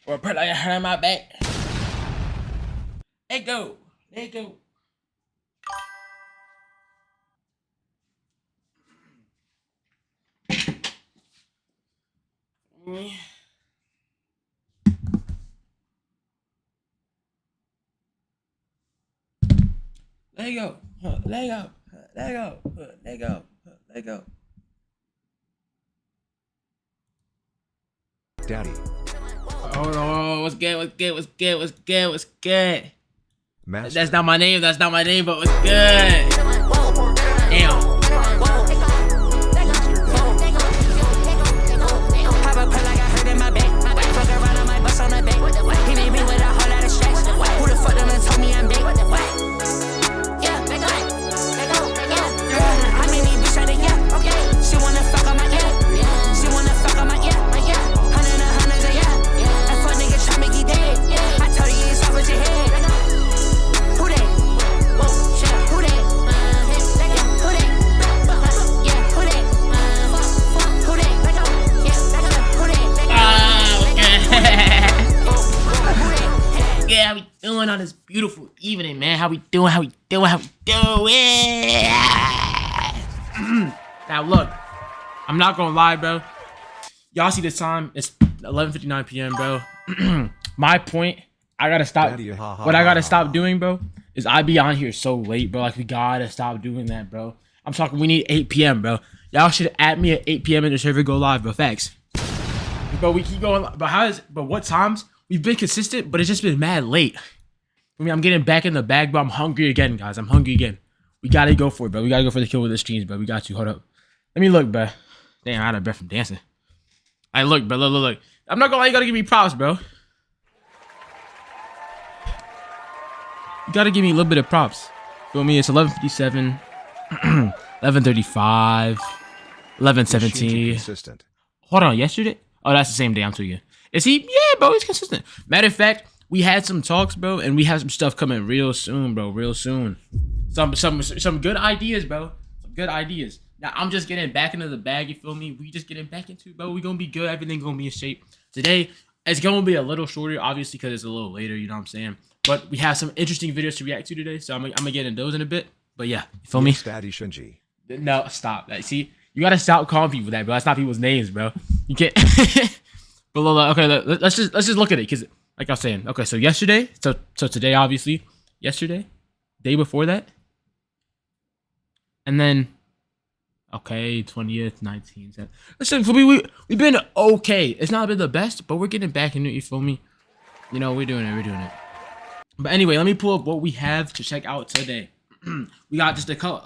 Or put like a hand on my back. Let go. Let go. Let go. Let go. Let go. Let go. Let go. Daddy. Hold on. What's good? What's good? What's good? What's good? What's good? Master. That's not my name. That's not my name. But what's good? Damn. How we doing on this beautiful evening, man? How we doing? How we doing? How we doing? Now look, I'm not gonna lie, bro. Y'all see the time? It's 11:59 p.m., bro. My point, I gotta stop. Daddy, What I gotta stop doing, bro, is I be on here so late, bro. Like we gotta stop doing that, bro. I'm talking. We need 8 p.m., bro. Y'all should add me at 8 p.m. and the server go live, bro. Facts. But we keep going. But what times? We've been consistent, but it's just been mad late. I mean, I'm getting back in the bag, but I'm hungry again, guys. I'm hungry again. We gotta go for it, bro. We gotta go for the kill with the streams, bro. We got to. Hold up. Let me look, bro. Damn, I had a breath from dancing. I look, bro. Look. I'm not gonna lie. You gotta give me props, bro. You gotta give me a little bit of props. Feel me? It's 11:57, 11:35, 11:17. Consistent. Hold on. Yesterday? Oh, that's the same day. I'm tweaking. Is he? Yeah, bro. He's consistent. Matter of fact, we had some talks, bro, and we have some stuff coming real soon, bro. Real soon. Some good ideas, bro. Some good ideas. Now I'm just getting back into the bag. You feel me? We just getting back into it, bro. We gonna be good. Everything gonna be in shape. Today, it's gonna be a little shorter, obviously, because it's a little later. You know what I'm saying? But we have some interesting videos to react to today, so I'm gonna get into those in a bit. But yeah, you feel me? Yes, Daddy Shinji. No, stop. Like, see, you gotta stop calling people that, bro. That's not people's names, bro. You can't. But okay, let's just look at it, because like I was saying, okay, so yesterday, so today, obviously, yesterday, day before that, and then, okay, 20th, 19th. Listen, we've been okay. It's not been the best, but we're getting back into it. You feel me? You know, we're doing it. But anyway, let me pull up what we have to check out today. We got just a couple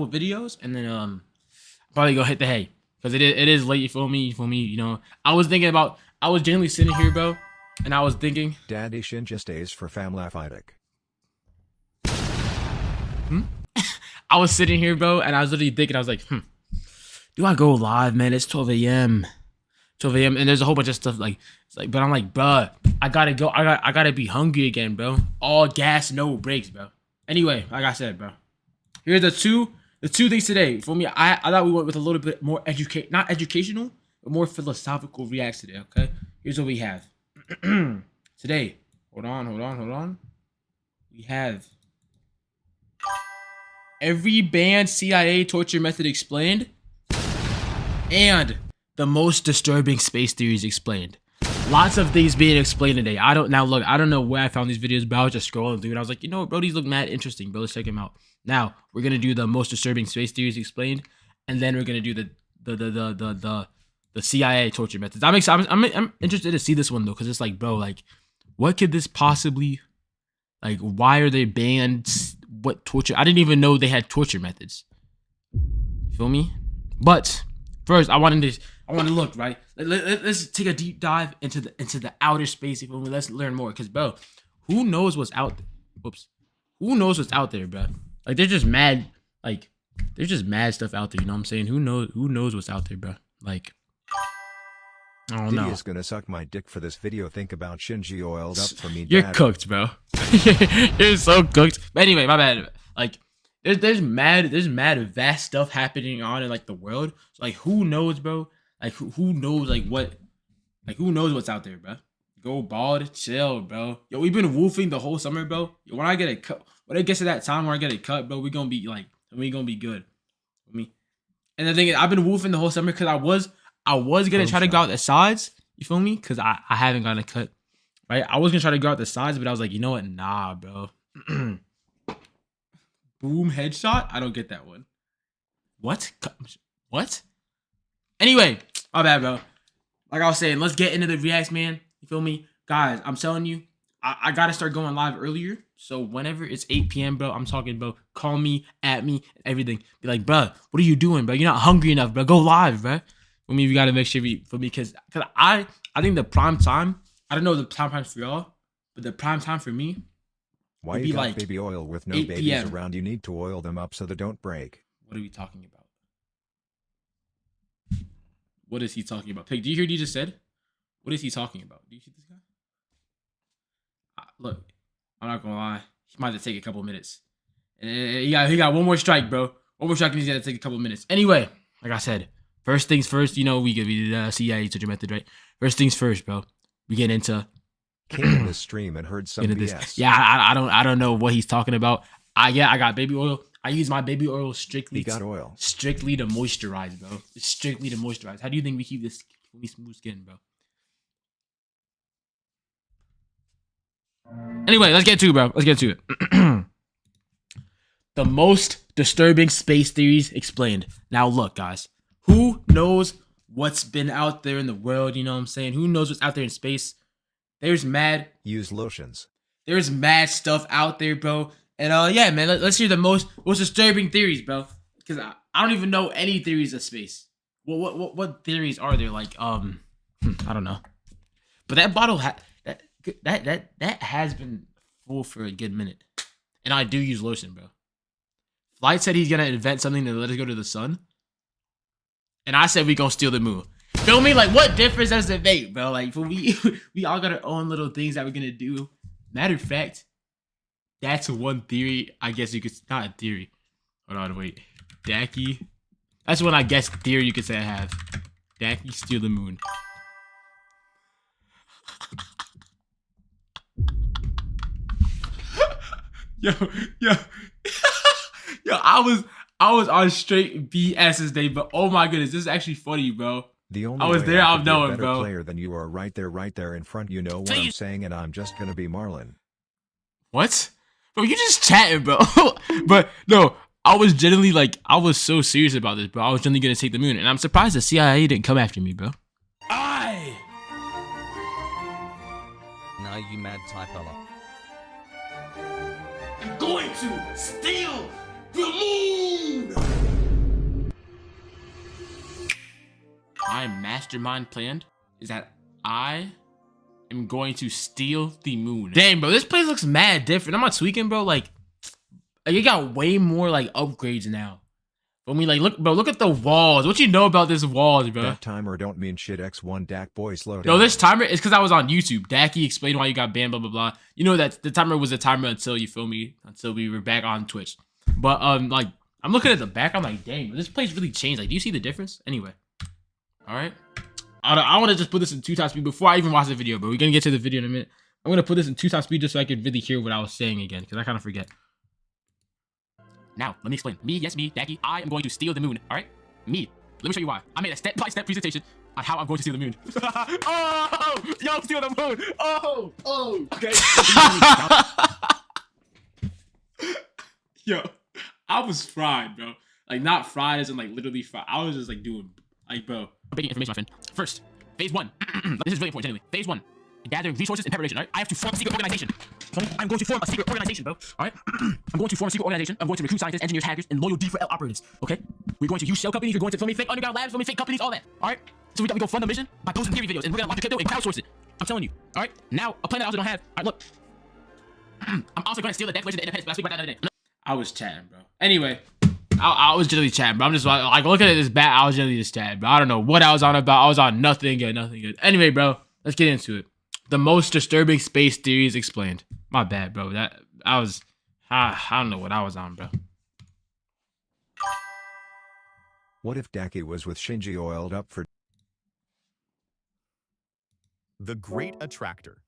videos, and then probably go hit the hay. Because it is late, you feel me? You know, I was genuinely sitting here, bro, and I was thinking, Daddy Shinji stays for family fighting. I was sitting here, bro, and I was literally thinking, I was like, do I go live, man? It's 12 a.m. 12 a.m. and there's a whole bunch of stuff like, it's like, but I'm like, bro, I gotta go. I gotta be hungry again, bro. All gas, no brakes, bro. Anyway, like I said, bro, here's the two things today. For me, I thought we went with a little bit more not educational, but more philosophical reacts today, okay? Here's what we have. Today. Hold on. We have every banned CIA torture method explained, and the most disturbing space theories explained. Lots of things being explained today. I don't know where I found these videos, but I was just scrolling through and I was like, you know what, bro, these look mad interesting, bro. Let's check them out. Now we're gonna do the most disturbing space theories explained, and then we're gonna do the CIA torture methods. I'm interested to see this one though, because it's like, bro, like, what could this possibly, like, why are they banned? What torture? I didn't even know they had torture methods. You feel me? But first, I want to look, right. Let's take a deep dive into the outer space. You feel me? Let's learn more, because bro, who knows what's out there? Whoops. Who knows what's out there, bro? Like, there's just mad stuff out there, you know what I'm saying? Who knows what's out there, bro? Like, I don't know. Diddy is gonna suck my dick for this video. Think about Shinji oiled up for me, You're Dad. cooked, bro. You're so cooked. But anyway, my bad. Like, there's mad vast stuff happening on in like the world. So, like, who knows, bro? Like, who knows, like, what Like, who knows what's out there, bro? Go bald, chill, bro. Yo, we've been woofing the whole summer, bro. Yo, when I get a cut, when it gets to that time where I get a cut, bro, we gonna be good. I mean, and the thing is, I've been woofing the whole summer because I was gonna try to go out the sides. You feel me? Because I haven't gotten a cut, right? I was gonna try to go out the sides, but I was like, you know what? Nah, bro. Boom headshot. I don't get that one. What? What? Anyway, my bad, bro. Like I was saying, let's get into the reacts, man. You feel me? Guys, I'm telling you, I gotta start going live earlier. So whenever it's 8 p.m., bro, I'm talking, bro. Call me, at me, everything. Be like, bro, what are you doing, bro? You're not hungry enough, bro. Go live, bro. I mean, we gotta make sure for me, because I think the prime time, I don't know the prime time for y'all, but the prime time for me, Why you got like baby oil with no babies PM. Around? You need to oil them up so they don't break. What are we talking about? What is he talking about? Pig, do you hear what he just said? What is he talking about? Do you see this guy? Look, I'm not gonna lie. He might have to take a couple minutes. He got one more strike, bro. One more strike and he's gonna take a couple minutes. Anyway, like I said, first things first, you know, we did CIA to your method, right? First things first, bro. We get into came in this stream and heard some BS. Yeah, I don't know what he's talking about. I got baby oil. I use my baby oil strictly to moisturize, bro. It's strictly to moisturize. How do you think we keep this smooth skin, bro? Anyway, let's get to it, bro. Let's get to it. The most disturbing space theories explained. Now, look, guys. Who knows what's been out there in the world? You know what I'm saying? Who knows what's out there in space? There's mad. Use lotions. There's mad stuff out there, bro. And yeah, man, let's hear the most disturbing theories, bro. Because I don't even know any theories of space. What theories are there? Like, I don't know. But that bottle that has been full for a good minute. And I do use lotion, bro. Flight said he's gonna invent something to let us go to the sun. And I said we gonna steal the moon. Feel me? Like, what difference does it make, bro? Like, for we all got our own little things that we're gonna do. Matter of fact, that's one theory. I guess you could, not a theory. Hold on, wait. Dacky. That's one, I guess, theory you could say I have. Dacky steal the moon. yo, I was on straight BS this day, but oh my goodness, this is actually funny, bro. The only I was way there, I I'm knowing, bro. Player than you are right there in front. You know what I'm saying, and I'm just gonna be Marlon. What? Bro, you just chatting, bro. But no, I was genuinely like, I was so serious about this, bro. I was genuinely gonna take the moon, and I'm surprised the CIA didn't come after me, bro. Now you mad type fella. I'm going to steal the moon. My mastermind plan is that I am going to steal the moon. Damn, bro, this place looks mad different. I'm not tweaking, bro. Like it got way more like upgrades now. But I mean, like, look at the walls. What you know about this walls, bro? That timer don't mean shit. X1 Dak boy, slow down. No, this timer is because I was on YouTube. Dacky explained why you got banned, blah blah blah. You know that the timer was a timer until, you feel me, until we were back on Twitch. But like, I'm looking at the back. I'm like, dang, this place really changed. Like, do you see the difference? Anyway, all right. I want to just put this in 2x speed before I even watch the video, but we're gonna get to the video in a minute. I'm gonna put this in 2x speed just so I can really hear what I was saying again, because I kind of forget. Now, let me explain. Me, Dacky, I am going to steal the moon, all right? Me. Let me show you why. I made a step-by-step presentation on how I'm going to steal the moon. Oh! Yo, steal the moon! Oh! Okay. Yo, I was fried, bro. Like, not fried as in, like, literally fried. I was just, like, doing, like, bro. Basic information, my friend. First, phase 1. This is really important, genuinely. Phase 1. Gathering resources and preparation, all right? I have to form a secret organization. I'm going to form a secret organization, bro. All right? I'm going to form a secret organization. I'm going to recruit scientists, engineers, hackers, and loyal D4L operators, okay? We're going to use shell companies. We're going to film me fake underground labs, film me fake companies, all that, all right? So we go fund the mission by posting theory videos, and we're going to launch a crypto and crowdsource it. I'm telling you, all right? Now, a plan that I also don't have. All right, look. I'm also going to steal the Declaration of Independence, but I'll speak about that another day. I was chatting, bro. Anyway, I was generally chatting, bro. I'm just like looking at this bat. I was generally just chatting, bro. I don't know what I was on about. I was on nothing good. Anyway, bro, let's get into it. The most disturbing space theories explained. My bad, bro. I don't know what I was on, bro. What if Dacky was with Shinji oiled up for The Great Attractor.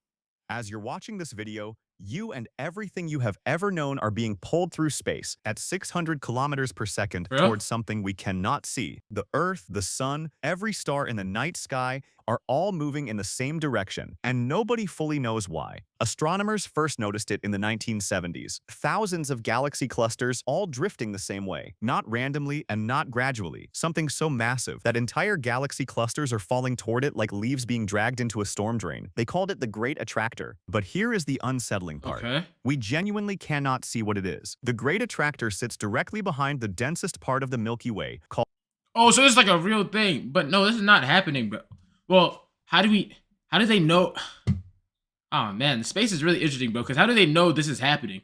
As you're watching this video, you and everything you have ever known are being pulled through space at 600 kilometers per second towards something we cannot see. The Earth, the Sun, every star in the night sky are all moving in the same direction, and nobody fully knows why. Astronomers first noticed it in the 1970s. Thousands of galaxy clusters all drifting the same way, not randomly and not gradually. Something so massive that entire galaxy clusters are falling toward it like leaves being dragged into a storm drain. They called it the Great Attractor. But here is the unsettling part. We genuinely cannot see what it is. The Great Attractor sits directly behind the densest part of the Milky Way called... Oh, so it's like a real thing. But no, this is not happening, bro. Well, how do they know? Oh man, space is really interesting, bro, because how do they know this is happening?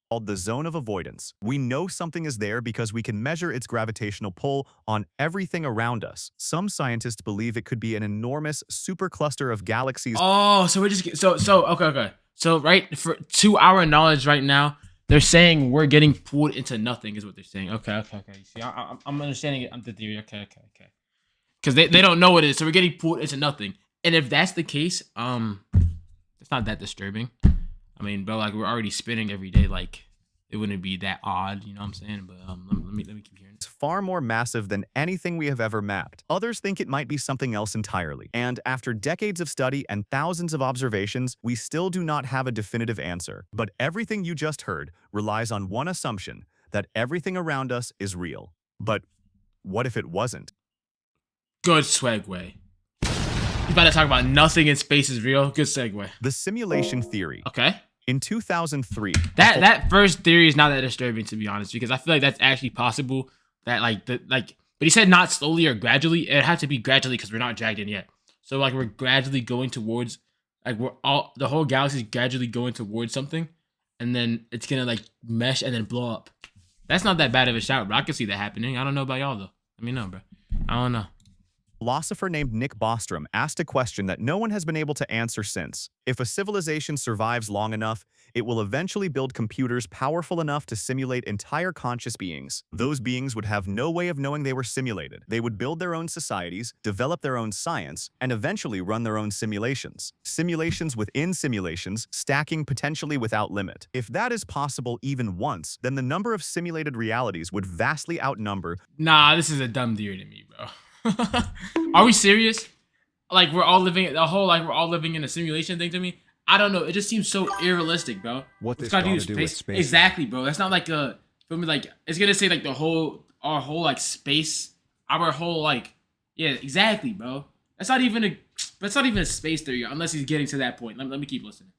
Called the Zone of Avoidance. We know something is there because we can measure its gravitational pull on everything around us. Some scientists believe it could be an enormous supercluster of galaxies. Oh, so we're just okay. So right, to our knowledge right now, they're saying we're getting pulled into nothing is what they're saying. Okay. See, I'm understanding it. I'm the theory. Okay. Because they don't know what it is, so we're getting pulled into nothing. And if that's the case, it's not that disturbing. I mean, bro, like we're already spinning every day. Like it wouldn't be that odd, you know what I'm saying? But let me keep hearing. It's far more massive than anything we have ever mapped. Others think it might be something else entirely. And after decades of study and thousands of observations, we still do not have a definitive answer. But everything you just heard relies on one assumption, that everything around us is real. But what if it wasn't? Good segue. You about to talk about nothing in space is real? Good segue. The simulation theory. Okay. In 2003. That first theory is not that disturbing, to be honest, because I feel like that's actually possible. That but he said not slowly or gradually. It had to be gradually because we're not dragged in yet. So like we're gradually going towards, like the whole galaxy is gradually going towards something, and then it's gonna like mesh and then blow up. That's not that bad of a shout, bro. I can see that happening. I don't know about y'all though. Let me know, bro. I don't know. Philosopher named Nick Bostrom asked a question that no one has been able to answer since. If a civilization survives long enough, it will eventually build computers powerful enough to simulate entire conscious beings. Those beings would have no way of knowing they were simulated. They would build their own societies, develop their own science, and eventually run their own simulations. Simulations within simulations, stacking potentially without limit. If that is possible even once, then the number of simulated realities would vastly outnumber... Nah, this is a dumb theory to me, bro. Are we serious? Like we're all living in a simulation thing to me? I don't know. It just seems so unrealistic, bro. What this got to do with space? Exactly, bro. That's not like a feel me. Like it's gonna say like our whole like space, our whole like yeah, exactly, bro. That's not even a space theory unless he's getting to that point. Let me keep listening.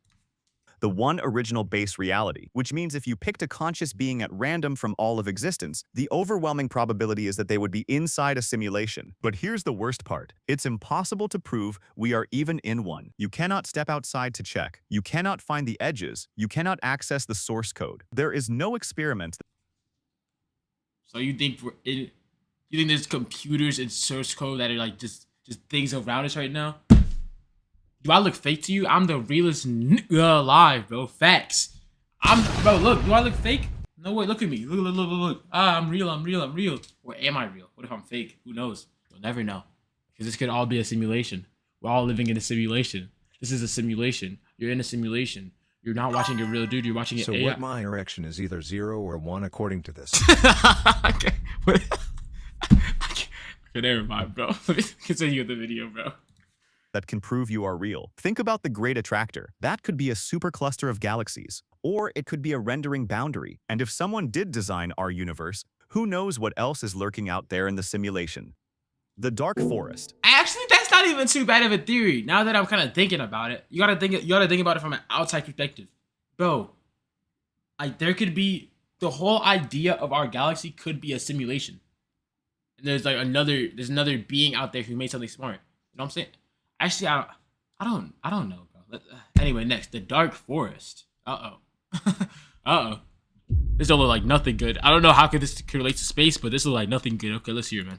The one original base reality, which means if you picked a conscious being at random from all of existence, the overwhelming probability is that they would be inside a simulation. But here's the worst part. It's impossible to prove we are even in one. You cannot step outside to check. You cannot find the edges. You cannot access the source code. There is no experiment. So you think there's computers and source code that are like just things around us right now? Do I look fake to you? I'm the realest nigga alive, bro. Facts. Bro, look. Do I look fake? No way. Look at me. Look. I'm real. Or am I real? What if I'm fake? Who knows? You'll never know. Because this could all be a simulation. We're all living in a simulation. This is a simulation. You're in a simulation. You're not watching a real dude. You're watching an So AI. what my erection is either 0 or 1 according to this. Okay. Okay, never mind, bro. Let me continue with the video, bro. That can prove you are real. Think about the Great Attractor. That could be a supercluster of galaxies, or it could be a rendering boundary. And if someone did design our universe, who knows what else is lurking out there in the simulation? The Dark Forest. Actually, that's not even too bad of a theory. Now that I'm kind of thinking about it, you gotta think about it from an outside perspective, bro. Like there could be the whole idea of our galaxy could be a simulation, and there's another being out there who made something smart. You know what I'm saying? Actually, I don't know, bro. Anyway, next, the Dark Forest. This don't look like nothing good. I don't know how this could relate to space, but this looks like nothing good. Okay, let's hear it, man.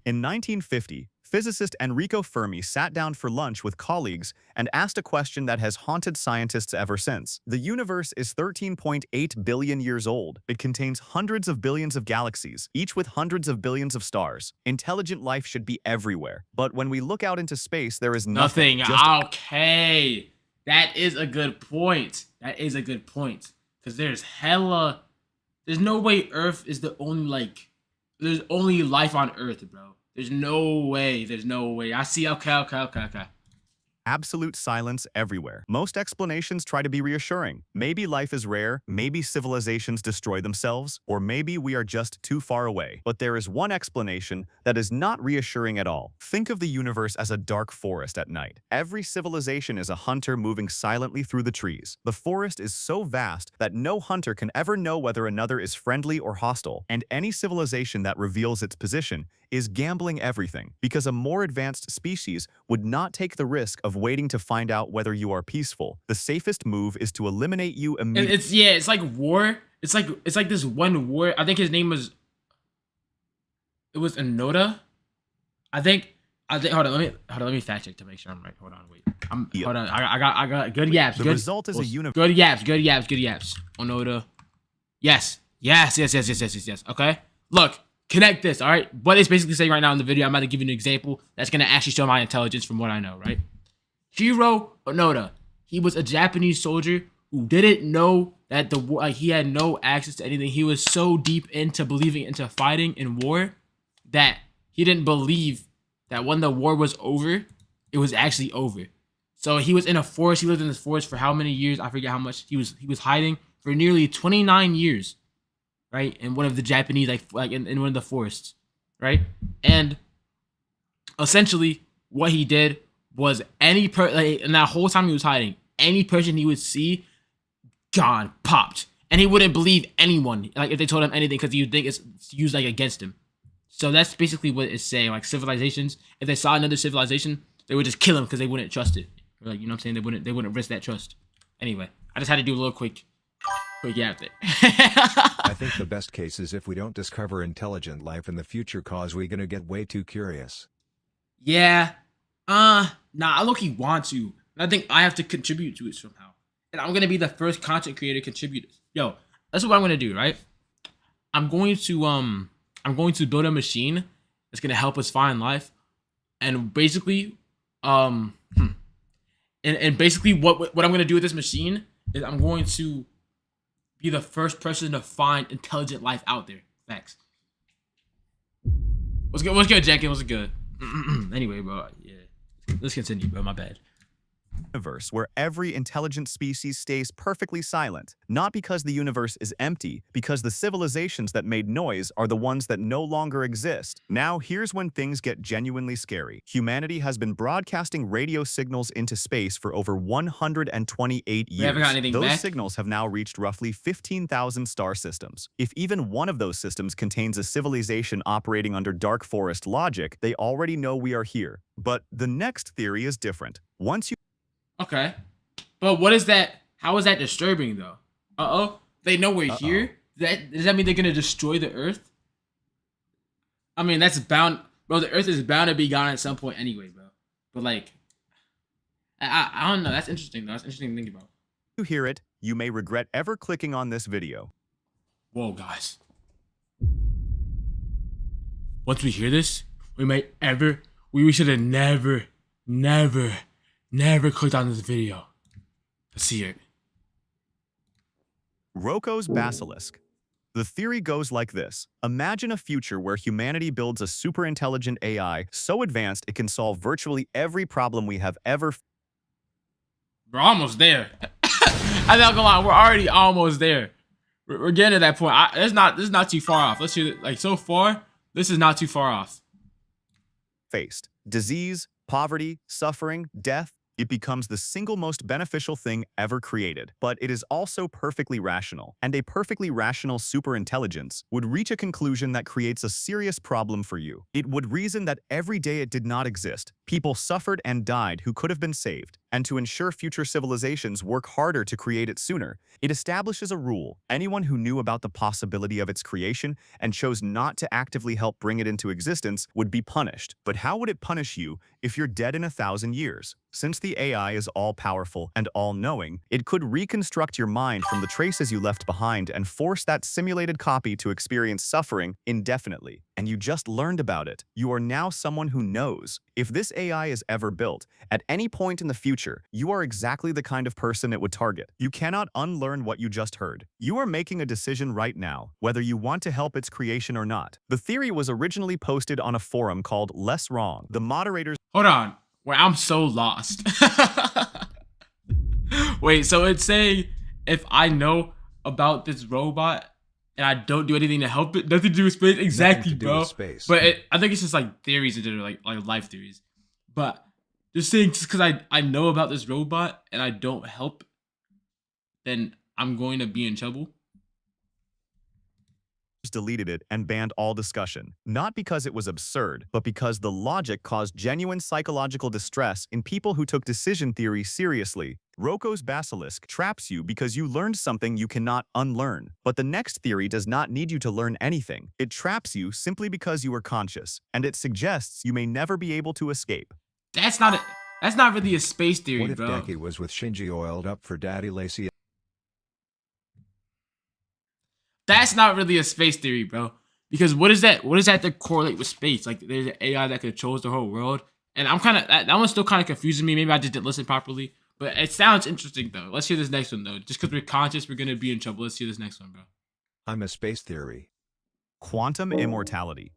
In 1950, physicist Enrico Fermi sat down for lunch with colleagues and asked a question that has haunted scientists ever since. The universe is 13.8 billion years old. It contains hundreds of billions of galaxies, each with hundreds of billions of stars. Intelligent life should be everywhere. But when we look out into space, there is nothing. Okay. That is a good point. That is a good point. Because there's no way Earth is the only, there's only life on Earth, bro. There's no way. There's no way. I see. Okay. Absolute silence everywhere. Most explanations try to be reassuring. Maybe life is rare, maybe civilizations destroy themselves, or maybe we are just too far away. But there is one explanation that is not reassuring at all. Think of the universe as a dark forest at night. Every civilization is a hunter moving silently through the trees. The forest is so vast that no hunter can ever know whether another is friendly or hostile, and any civilization that reveals its position is gambling everything, because a more advanced species would not take the risk of waiting to find out whether you are peaceful. The safest move is to eliminate you immediately. It's like war. It's like this one war. I think his name was. It was Enoda. I think. Hold on. Let me fact check to make sure I'm right. Hold on. Wait. Hold on. I got good yaps. The result is a universe. Good yaps. Enoda. Yes. Okay. Look. Connect this, all right? What it's basically saying right now in the video, I'm about to give you an example that's going to actually show my intelligence from what I know, right? Hiro Onoda, he was a Japanese soldier who didn't know that he had no access to anything. He was so deep into believing into fighting in war that he didn't believe that when the war was over, it was actually over. So he was in a forest. He lived in this forest for how many years? I forget how much. He was hiding for nearly 29 years. Right, in one of the Japanese, like in one of the forests, right? And essentially, what he did was and that whole time he was hiding, any person he would see, gone, popped, and he wouldn't believe anyone, like if they told him anything, because he would think it's used against him. So that's basically what it's saying. Like civilizations, if they saw another civilization, they would just kill him because they wouldn't trust it. Or you know what I'm saying? They wouldn't risk that trust. Anyway, I just had to do a little quick yap there. I think the best case is if we don't discover intelligent life in the future, cause we're gonna get way too curious. Yeah. Nah, I low-key want to. And I think I have to contribute to it somehow. And I'm gonna be the first content creator contributor. Yo, that's what I'm gonna do, right? I'm going to build a machine that's gonna help us find life. And basically, and basically what I'm gonna do with this machine is I'm going to be the first person to find intelligent life out there. Thanks. What's good, Jenkins? What's good? Anyway, bro. Yeah. Let's continue, bro. My bad. Universe where every intelligent species stays perfectly silent, not because the universe is empty, because the civilizations that made noise are the ones that no longer exist. Now, here's when things get genuinely scary. Humanity has been broadcasting radio signals into space for over 128 years. We haven't got anything Those back? signals have now reached roughly 15,000 star systems. If even one of those systems contains a civilization operating under dark forest logic, they already know we are here. But the next theory is different. Once you Okay. But what is that? How is that disturbing, though? They know we're here? Does that mean they're going to destroy the Earth? I mean, that's bound... Bro, the Earth is bound to be gone at some point anyway, bro. But, like... I don't know. That's interesting, though. That's interesting to think about. you hear it, you may regret ever clicking on this video. Whoa, guys. Once we hear this, we should have never clicked on this video. Let's see it. Roko's Basilisk. The theory goes like this. Imagine a future where humanity builds a super intelligent AI so advanced it can solve virtually every problem we have ever. We're almost there. I'm not gonna lie, we're already almost there. We're getting to that point. This is not too far off. Let's see, like so far, this is not too far off. Faced disease, poverty, suffering, death. It becomes the single most beneficial thing ever created. But it is also perfectly rational, and a perfectly rational superintelligence would reach a conclusion that creates a serious problem for you. It would reason that every day it did not exist, people suffered and died who could have been saved, and to ensure future civilizations work harder to create it sooner, it establishes a rule. Anyone who knew about the possibility of its creation and chose not to actively help bring it into existence would be punished. But how would it punish you if you're dead in 1,000 years? Since the AI is all-powerful and all-knowing, it could reconstruct your mind from the traces you left behind and force that simulated copy to experience suffering indefinitely. And you just learned about it. You are now someone who knows. If this AI is ever built, at any point in the future, you are exactly the kind of person it would target. You cannot unlearn what you just heard. You are making a decision right now, whether you want to help its creation or not. The theory was originally posted on a forum called Less Wrong. The moderators— Hold on. Wait, I'm so lost. Wait, so it's saying if I know about this robot and I don't do anything to help it, nothing to do with space? Exactly, to do bro. with space. But I think it's just like theories in general, like life theories. But just saying, just because I know about this robot and I don't help, then I'm going to be in trouble. deleted it and banned all discussion, not because it was absurd, but because the logic caused genuine psychological distress in people who took decision theory seriously. Roko's basilisk traps you because you learned something you cannot unlearn. But the next theory does not need you to learn anything. It traps you simply because you are conscious, and it suggests you may never be able to escape. That's not really a space theory, What if bro. Daki was with Shinji oiled up for Daddy Lacey? That's not really a space theory, bro. Because what is that? What does that to correlate with space? Like there's an AI that controls the whole world, and I'm kind of that one's still kind of confusing me. Maybe I just didn't listen properly, but it sounds interesting though. Let's hear this next one though. Just because we're conscious, we're gonna be in trouble. Let's hear this next one, bro. I'm a space theory. Quantum immortality.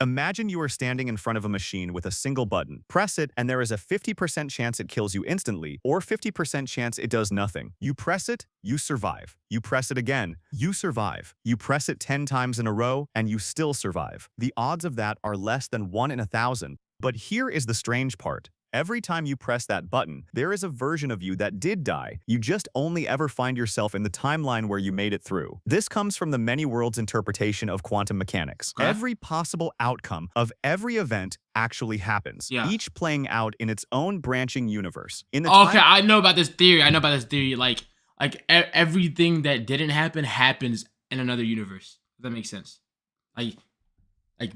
Imagine you are standing in front of a machine with a single button. Press it, and there is a 50% chance it kills you instantly, or 50% chance it does nothing. You press it, you survive. You press it again, you survive. You press it 10 times in a row, and you still survive. The odds of that are less than 1 in 1,000. But here is the strange part. Every time you press that button, there is a version of you that did die. You just only ever find yourself in the timeline where you made it through. This comes from the many worlds interpretation of quantum mechanics. Okay. Every possible outcome of every event actually happens, each playing out in its own branching universe. In the I know about this theory. Like everything that didn't happen happens in another universe. If that makes sense. Like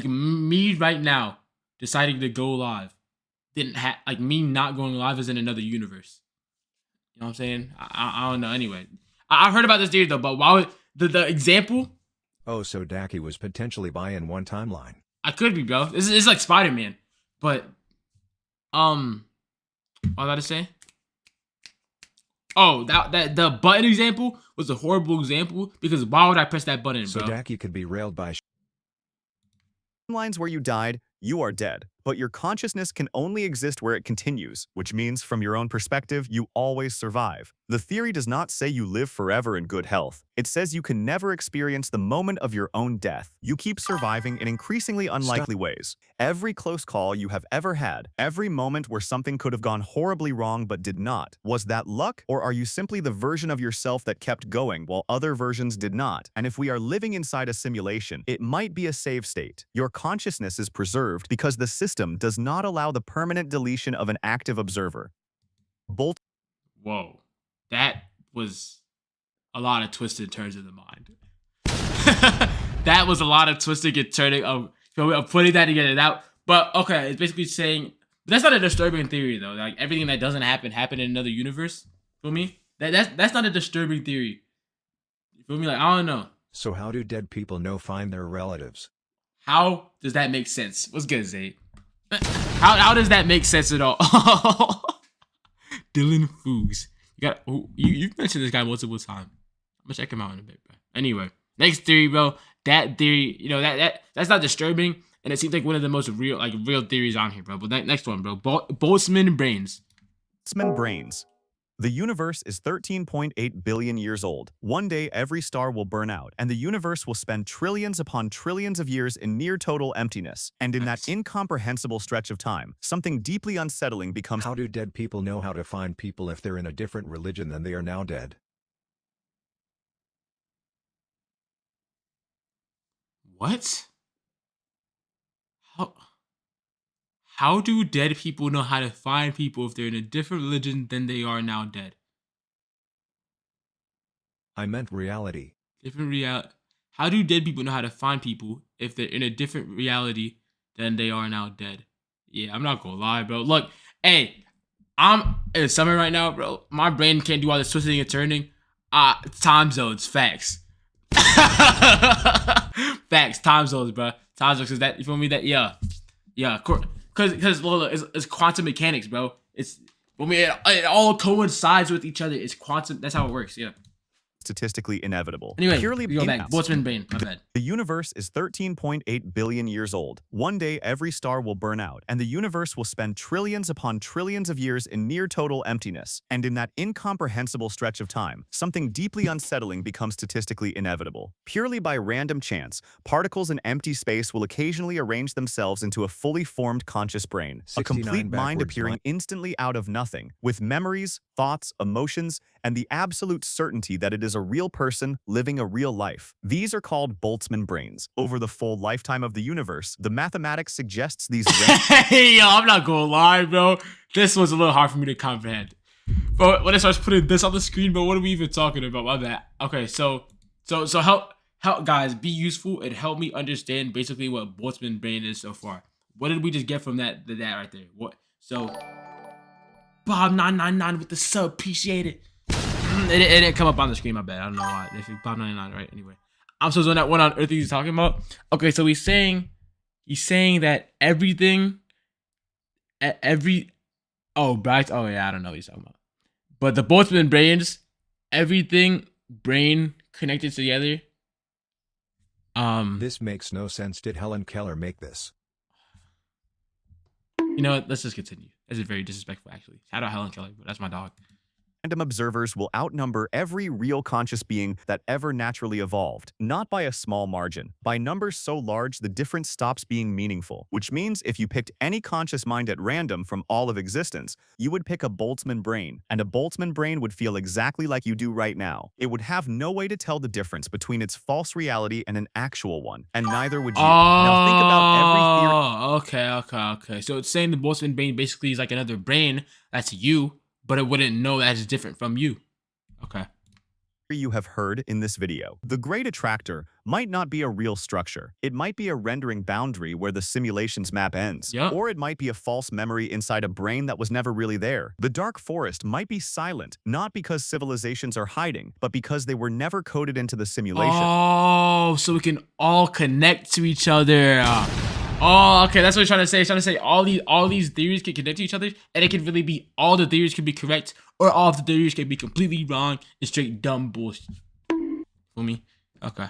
me right now deciding to go live didn't have like me not going live is in another universe. You know what I'm saying? I don't know. Anyway, I've heard about this theory though, but why would the example? Oh, so Daki was potentially bi in one timeline. I could be, bro. This is like Spider-Man, but what was I to say? Oh, that the button example was a horrible example because why would I press that button, So bro? Daki could be railed by timelines where you died, you are dead. But your consciousness can only exist where it continues, which means from your own perspective, you always survive. The theory does not say you live forever in good health. It says you can never experience the moment of your own death. You keep surviving in increasingly unlikely ways. Every close call you have ever had, every moment where something could have gone horribly wrong but did not, was that luck, or are you simply the version of yourself that kept going while other versions did not? And if we are living inside a simulation, it might be a save state. Your consciousness is preserved because the system does not allow the permanent deletion of an active observer. Whoa, that was a lot of twisted turns of the mind. That was a lot of twisting and turning of putting that together. But okay, it's basically saying that's not a disturbing theory though. Like everything that doesn't happen happened in another universe. Feel me? That's not a disturbing theory. You feel me? Like I don't know. So how do dead people find their relatives? How does that make sense? What's good, Zay? How does that make sense at all? Dylan Fuchs. You've mentioned this guy multiple times. I'm gonna check him out in a bit, bro. Anyway, next theory, bro. That theory, that's not disturbing, and it seems like one of the most real theories on here, bro. But next one, bro. Boltzmann brains. Boltzmann brains. The universe is 13.8 billion years old. One day, every star will burn out, and the universe will spend trillions upon trillions of years in near total emptiness. And in that incomprehensible stretch of time, something deeply unsettling becomes— How do dead people know how to find people if they're in a different religion than they are now dead? What? How do dead people know how to find people if they're in a different religion than they are now dead? I meant reality. Different reality. How do dead people know how to find people if they're in a different reality than they are now dead? Yeah, I'm not gonna lie, bro. Look, hey, I'm in summer right now, bro. My brain can't do all this twisting and turning. Time zones, facts. Facts, time zones, bro. Time zones, cause that, you feel me? That, yeah. Cause look, it's quantum mechanics, bro. It's, I mean, it all coincides with each other. It's quantum, that's how it works, yeah. Statistically inevitable. Anyway, Purely we go back. Boltzmann brain, my bad. The universe is 13.8 billion years old. One day, every star will burn out, and the universe will spend trillions upon trillions of years in near total emptiness. And in that incomprehensible stretch of time, something deeply unsettling becomes statistically inevitable. Purely by random chance, particles in empty space will occasionally arrange themselves into a fully formed conscious brain, a complete mind appearing instantly out of nothing, with memories, thoughts, emotions, and the absolute certainty that it is a real person living a real life. These are called Boltzmann brains. Over the full lifetime of the universe, the mathematics suggests these Yo, I'm not gonna lie, bro. This was a little hard for me to comprehend. Bro, when I starts putting this on the screen, bro, what are we even talking about? My bad. Okay, so help guys, be useful and help me understand basically what Boltzmann brain is so far. What did we just get from that right there? What? So Bob999 with the sub, appreciate it. It didn't come up on the screen, my bad. I don't know why. If it's Bob99, right? Anyway, I'm so on that one on earth he's talking about. Okay, so he's saying that everything, Bryce. Oh yeah, I don't know what he's talking about. But the Boltzmann brains, everything brain connected together. This makes no sense. Did Helen Keller make this? You know what? Let's just continue. This is very disrespectful, actually. Shout out Helen Keller, but that's my dog. Random observers will outnumber every real conscious being that ever naturally evolved, not by a small margin. By numbers so large, the difference stops being meaningful, which means if you picked any conscious mind at random from all of existence, you would pick a Boltzmann brain, and a Boltzmann brain would feel exactly like you do right now. It would have no way to tell the difference between its false reality and an actual one, and neither would you. Now think about every theory. Okay. So it's saying the Boltzmann brain basically is like another brain that's you, but it wouldn't know that it's different from you. Okay. You have heard in this video. The great attractor might not be a real structure. It might be a rendering boundary where the simulation's map ends. Yep. Or it might be a false memory inside a brain that was never really there. The dark forest might be silent, not because civilizations are hiding, but because they were never coded into the simulation. Oh, so we can all connect to each other. Oh, okay, that's what he's trying to say. He's trying to say all these theories can connect to each other, and it can really be all the theories can be correct, or all of the theories can be completely wrong and straight dumb bullshit. For me? Okay.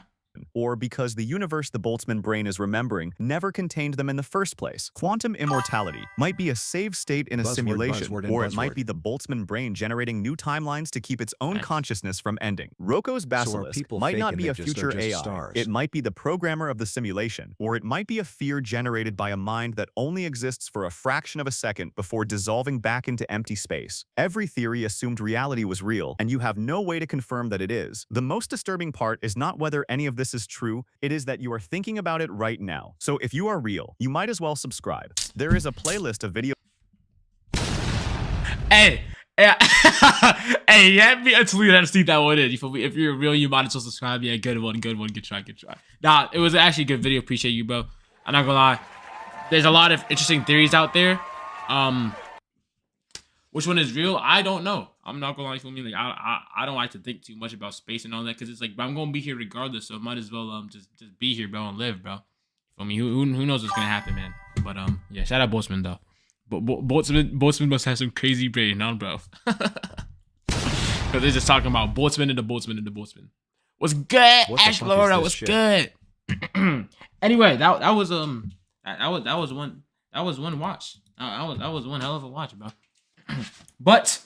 Or because the universe the Boltzmann brain is remembering never contained them in the first place. Quantum immortality might be a saved state in a simulation, or it might be the Boltzmann brain generating new timelines to keep its own consciousness from ending. Rocco's basilisk might not be a future AI. It might be the programmer of the simulation, or it might be a fear generated by a mind that only exists for a fraction of a second before dissolving back into empty space. Every theory assumed reality was real, and you have no way to confirm that it is. The most disturbing part is not whether any of this is true, it is that you are thinking about it right now. So if you are real, you might as well subscribe. There is a playlist of videos. Hey, yeah, me until you have to see that one in. You feel me? If you're real, you might as well subscribe. Yeah, good one, good try. Nah, it was actually a good video. Appreciate you, bro. I'm not gonna lie. There's a lot of interesting theories out there. Which one is real? I don't know. I'm not gonna lie, for me, like I don't like to think too much about space and all that, because it's like, bro, I'm gonna be here regardless, so I might as well just be here, bro, and live, bro. For me, who knows what's gonna happen, man? But yeah, shout out Boltzmann though. But Boltzmann must have some crazy brain, huh, bro? Because they're just talking about Boltzmann and the Boltzmann. What's good, Ash Laura? What's good? Anyway, that was one watch. That was one hell of a watch, bro. But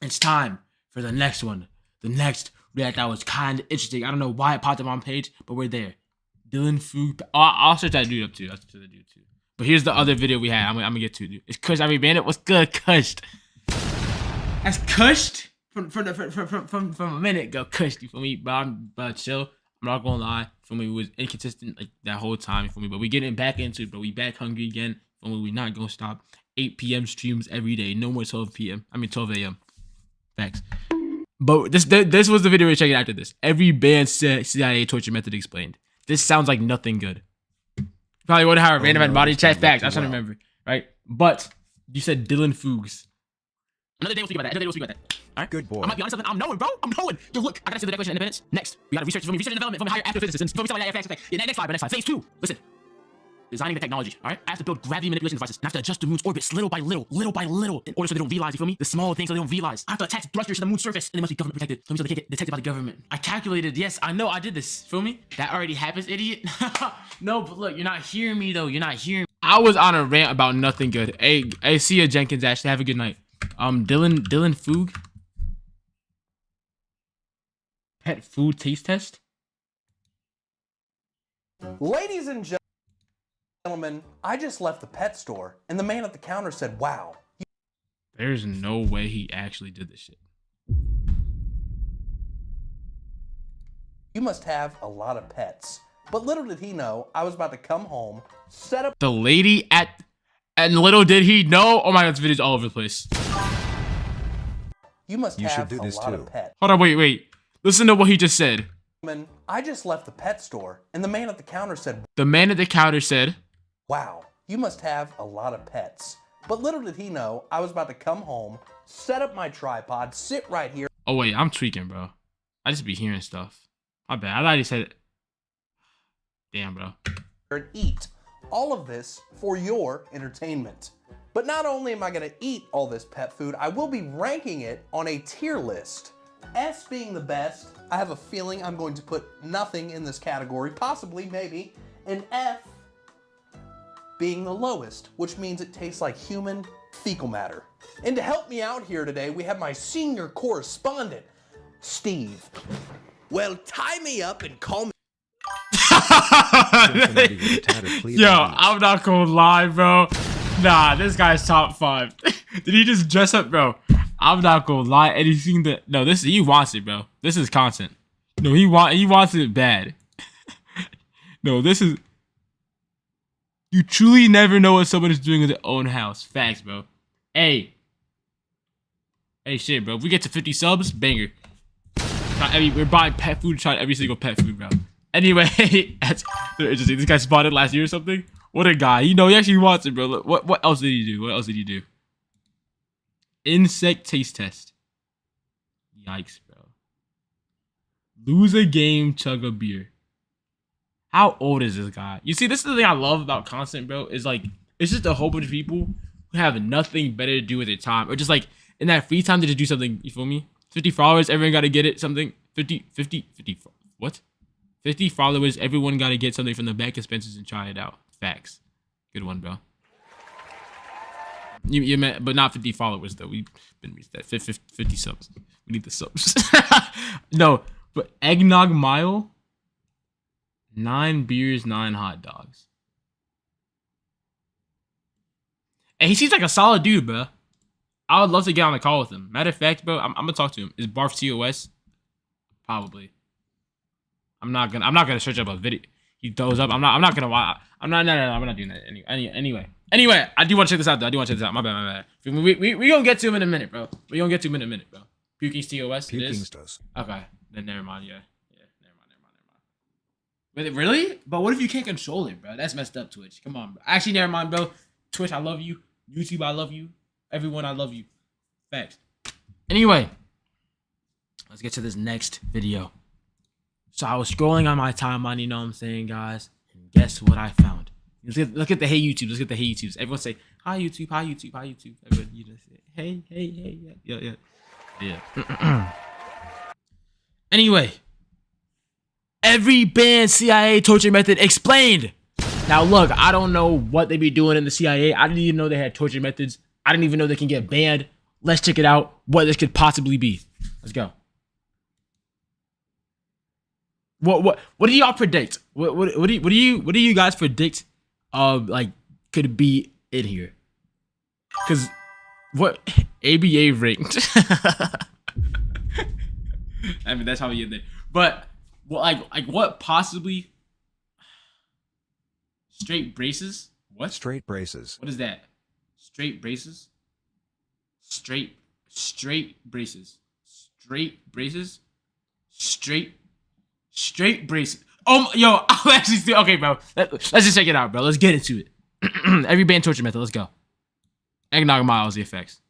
it's time for the next one. The next react that was kind of interesting. I don't know why it popped up on page, but we're there. Dylan Food. I'll search that dude up too. But here's the other video we had. I'm gonna get to it, dude. It's Kush Every Bandit. What's good, Kushed? That's Kushed from a minute ago. Kushed, you feel me? But chill. I'm not gonna lie. For me, it was inconsistent like that whole time. For me, but we getting back into it. But we back hungry again. And we not gonna stop. 8 p.m. streams every day. No more 12 p.m. I mean 12 a.m. Facts. But this was the video we're checking after this. Every banned CIA torture method explained. This sounds like nothing good. Probably wonder how a random at body chat. Facts. I should remember. Right? But you said Dylan Fugues. Another day we'll speak about that. Another day we'll speak about that. All right. Good boy. I might be honest with something. I'm knowing, bro. I'm knowing. Yo, look. I gotta see the Declaration of Independence. Next, we gotta research and development. Hire astrophysicists. Next slide. Next slide. Phase 2. Listen. Designing the technology, all right? I have to build gravity manipulation devices. And I have to adjust the moon's orbits little by little, in order so they don't realize, you feel me? The small things so they don't realize. I have to attach thrusters to the moon's surface, and they must be government protected. So they can't get detected by the government. I calculated, yes, I know I did this, feel me? That already happens, idiot. No, but look, you're not hearing me though. You're not hearing me. I was on a rant about nothing good. Hey, see ya, Jenkins, Ashley. Have a good night. Dylan Fugue. Pet food taste test? Ladies and gentlemen, I just left the pet store, and the man at the counter said, wow. There's no way he actually did this shit. You must have a lot of pets. But little did he know, I was about to come home, set up The lady at... And little did he know... Oh my god, this video's all over the place. You must You should have do a this lot too. of pets. Hold on, wait. Listen to what he just said. I just left the pet store, and the man at the counter said, The man at the counter said... wow, you must have a lot of pets. But little did he know, I was about to come home, set up my tripod, sit right here, Oh wait, I'm tweaking, bro. I just be hearing stuff. My bad. I thought he said... Damn, bro. and eat. All of this for your entertainment. But not only am I gonna eat all this pet food, I will be ranking it on a tier list. S being the best, I have a feeling I'm going to put nothing in this category, possibly, maybe, and F being the lowest, which means it tastes like human fecal matter. And to help me out here today, we have my senior correspondent, Steve. Well, tie me up and call me. Yo, I'm not gonna lie, bro. Nah, this guy's top 5. Did he just dress up, bro? I'm not gonna lie. Anything that he wants it, bro. This is content. No, he wants it bad. No, this is. You truly never know what someone is doing in their own house. Facts, bro. Hey, shit, bro. If we get to 50 subs, banger. We're buying pet food. Trying every single pet food, bro. Anyway, that's interesting. This guy spotted last year or something. What a guy. He actually wants it, bro. Look, what else did he do? What else did he do? Insect taste test. Yikes, bro. Lose a game, chug a beer. How old is this guy? You see, this is the thing I love about content, bro. Is like, it's just a whole bunch of people who have nothing better to do with their time. Or just like, in that free time to just do something, you feel me? 50 followers, everyone got to get it, something. 50, what? 50 followers, everyone got to get something from the back expenses and try it out. Facts. Good one, bro. You meant, but not 50 followers, though. We've been reached that. 50 subs. We need the subs. No, but Eggnog Mile, 9 beers, 9 hot dogs. And he seems like a solid dude, bro. I would love to get on a call with him. Matter of fact, bro, I'm gonna talk to him. Is Barf TOS? Probably. I'm not gonna search up a video. He throws up. I'm not gonna watch. I'm not doing that. Anyway, I do want to check this out, though. My bad. We gonna get to him in a minute, bro. Bro. Puking's TOS. Puking's does. Okay. Then never mind. Yeah. Never mind. But really? But what if you can't control it, bro? That's messed up, Twitch. Come on, bro. Actually, never mind, bro. Twitch, I love you. YouTube, I love you. Everyone, I love you. Facts. Anyway, let's get to this next video. So I was scrolling on my timeline, you know what I'm saying, guys? And guess what I found? Look at the Hey YouTube. Let's get the Hey YouTubes. Everyone say, hi YouTube, hi YouTube, hi YouTube. Everyone, you just say, hey, yeah. Anyway, every banned CIA torture method explained. Now look, I don't know what they be doing in the CIA. I didn't even know they had torture methods. I didn't even know they can get banned. Let's check it out. What this could possibly be. Let's go. What do y'all predict? What do you guys predict? Like could be in here? Cause what ABA ranked? I mean that's how we get there. But what like what possibly straight braces? What? Straight braces. What is that? Straight braces? Straight braces. Straight braces? Straight braces. Oh, yo, I'm actually still, okay, bro. Let's just check it out, bro. Let's get into it. Every band torture method, let's go. Eggnog miles, the effects.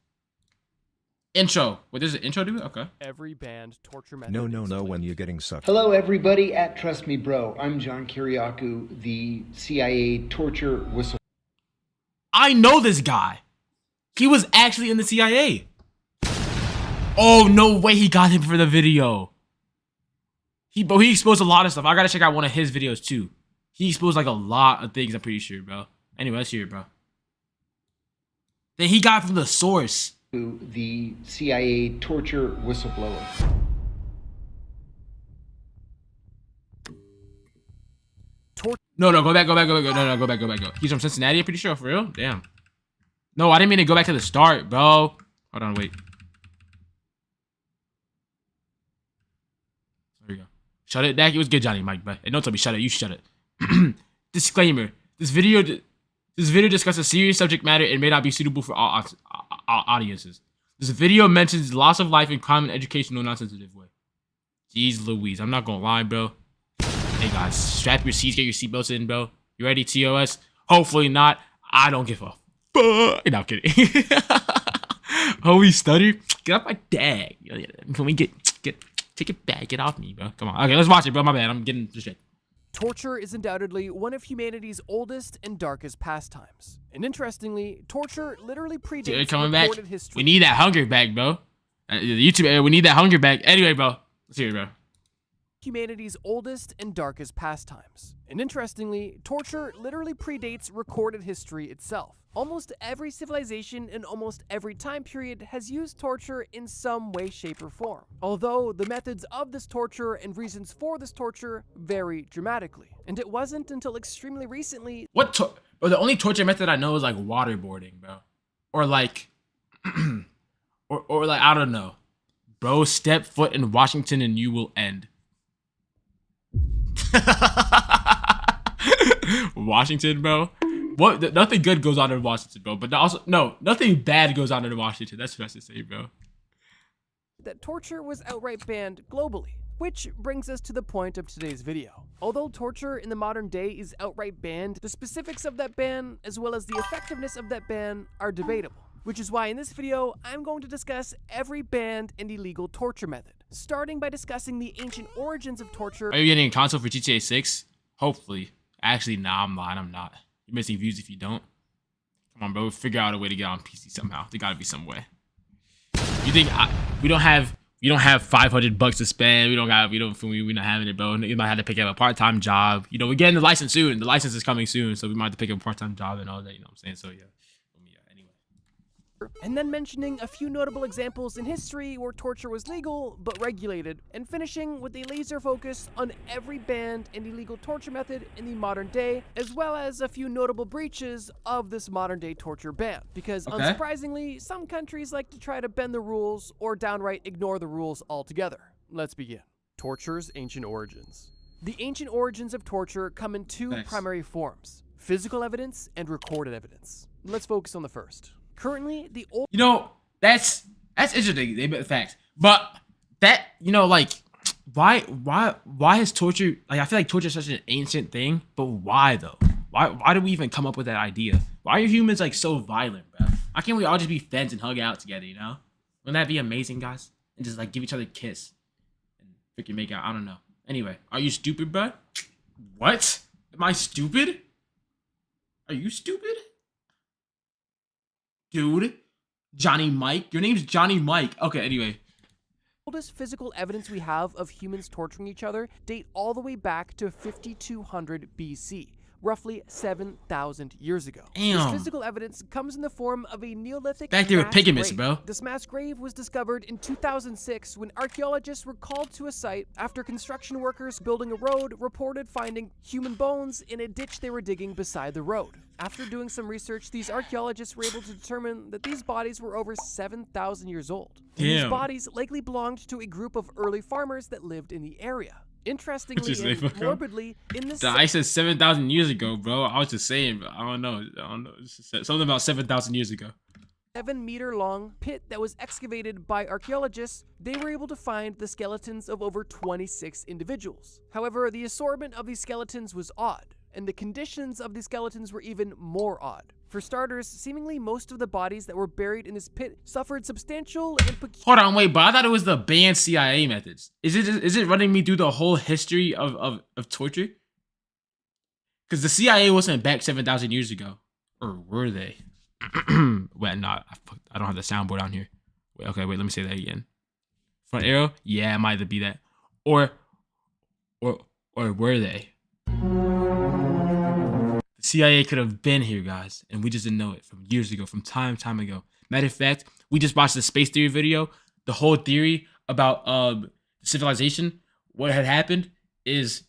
Intro. Wait, there's an intro to it? Okay. Every band torture method. No, when you're getting sucked. Hello, everybody at Trust Me Bro. I'm John Kiriakou, the CIA torture whistle. I know this guy. He was actually in the CIA. Oh, no way he got him for the video. But he exposed a lot of stuff. I gotta check out one of his videos too. He exposed like a lot of things, I'm pretty sure, bro. Anyway, let's hear it, bro. Then he got it from the source. The CIA torture whistleblower. No, go back. Go. He's from Cincinnati, I'm pretty sure, for real? Damn. No, I didn't mean to go back to the start, bro. Hold on, wait. There we go. Shut it, Dak. It was good, Johnny Mike, but don't tell me shut it. You shut it. Disclaimer. This video discusses serious subject matter and may not be suitable for all audiences. This video mentions loss of life in crime and educational non-sensitive way. Jeez Louise. I'm not gonna lie, bro. Hey guys, strap your seats, get your seatbelts in, bro. You ready, TOS? Hopefully not. I don't give a fuck. No, I'm kidding. Holy stutter. Get off my dag. Can we take it back? Get off me, bro. Come on. Okay, let's watch it, bro. My bad. I'm getting distracted. Torture is undoubtedly one of humanity's oldest and darkest pastimes. And interestingly, torture literally predates recorded history. We need that hunger back, bro. The YouTube, we need that hunger back. Anyway, bro. Let's hear it, bro. Humanity's oldest and darkest pastimes. And interestingly, torture literally predates recorded history itself. Almost every civilization in almost every time period has used torture in some way, shape, or form. Although the methods of this torture and reasons for this torture vary dramatically. And it wasn't until extremely recently— Bro, the only torture method I know is like waterboarding, bro. Or like, or like, I don't know. Bro, step foot in Washington and you will end. Washington, bro. What? Nothing good goes on in Washington, bro. But also, no, nothing bad goes on in Washington. That's what I should say, bro. That torture was outright banned globally. Which brings us to the point of today's video. Although torture in the modern day is outright banned, the specifics of that ban, as well as the effectiveness of that ban, are debatable. Which is why in this video, I'm going to discuss every banned and illegal torture method, starting by discussing the ancient origins of torture. Are you getting a console for GTA 6? Hopefully. Actually, nah, I'm lying. I'm not. You're missing views if you don't. Come on, bro. Figure out a way to get on PC somehow. There gotta be some way. You think we don't have $500 to spend? We're not having it, bro. You might have to pick up a part-time job. You know, we're getting the license soon. The license is coming soon, so we might have to pick up a part-time job and all that. You know what I'm saying? So yeah. And then mentioning a few notable examples in history where torture was legal but regulated, and finishing with a laser focus on every banned and illegal torture method in the modern day, as well as a few notable breaches of this modern day torture ban. Because unsurprisingly, some countries like to try to bend the rules or downright ignore the rules altogether. Let's begin. Torture's ancient origins. The ancient origins of torture come in two primary forms: physical evidence and recorded evidence. Let's focus on the first. Currently, the old— You know, that's interesting. They bet facts, but that, you know, like, why is torture, like, I feel like torture is such an ancient thing, but why though? Why do we even come up with that idea? Why are humans like so violent, bro? Why can't we all just be friends and hug out together? You know, wouldn't that be amazing, guys? And just like give each other a kiss and freaking make out. I don't know. Anyway, are you stupid, bro? What? Am I stupid? Are you stupid? Dude, Johnny Mike. Your name's Johnny Mike. Okay, anyway. Oldest physical evidence we have of humans torturing each other date all the way back to 5200 BC, roughly 7,000 years ago. Damn. This physical evidence comes in the form of a Neolithic back there with mass Pigamus, grave. bro. This mass grave was discovered in 2006 when archaeologists were called to a site after construction workers building a road reported finding human bones in a ditch they were digging beside the road. After doing some research, these archaeologists were able to determine that these bodies were over 7,000 years old. And these bodies likely belonged to a group of early farmers that lived in the area. Interestingly Just and say fuck 'em. morbidly, in this I said 7,000 years ago, bro. I was just saying, but I don't know. It's just something about 7,000 years ago. 7-meter-long pit that was excavated by archaeologists, they were able to find the skeletons of over 26 individuals. However, the assortment of these skeletons was odd, and the conditions of these skeletons were even more odd. For starters, seemingly most of the bodies that were buried in this pit suffered substantial and Hold on, wait, but I thought it was the banned CIA methods. Is it running me through the whole history of torture? Because the CIA wasn't back 7,000 years ago, or were they? Well, no, I don't have the soundboard on here. Wait, okay, wait, let me say that again. Front arrow? Yeah, it might be that. Or were they? The CIA could have been here, guys, and we just didn't know it from years ago, from time ago. Matter of fact, we just watched the space theory video. The whole theory about civilization, what had happened is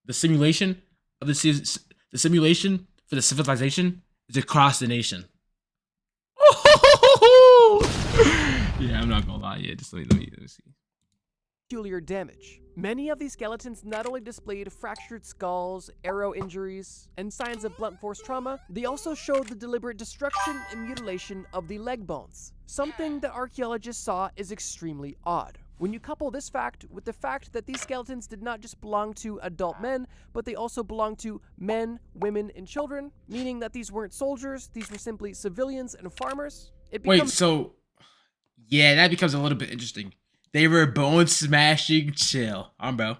the simulation of the simulation for the civilization is across the nation. Yeah, I'm not gonna lie. Yeah, just let me see. peculiar damage. Many of these skeletons not only displayed fractured skulls, arrow injuries, and signs of blunt force trauma, they also showed the deliberate destruction and mutilation of the leg bones. Something that archaeologists saw is extremely odd. When you couple this fact with the fact that these skeletons did not just belong to adult men, but they also belonged to men, women, and children, meaning that these weren't soldiers, these were simply civilians and farmers, it becomes— Wait, so yeah, that becomes a little bit interesting. They were bone smashing chill. I'm bro.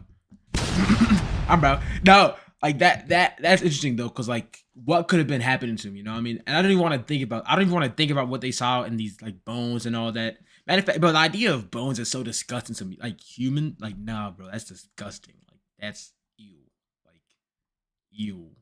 No, like that's interesting though, cause like what could have been happening to me, you know what I mean? And I don't even want to think about what they saw in these like bones and all that. Matter of fact, but the idea of bones is so disgusting to me. Like human, like nah, bro, that's disgusting. Like that's ew. Like ew.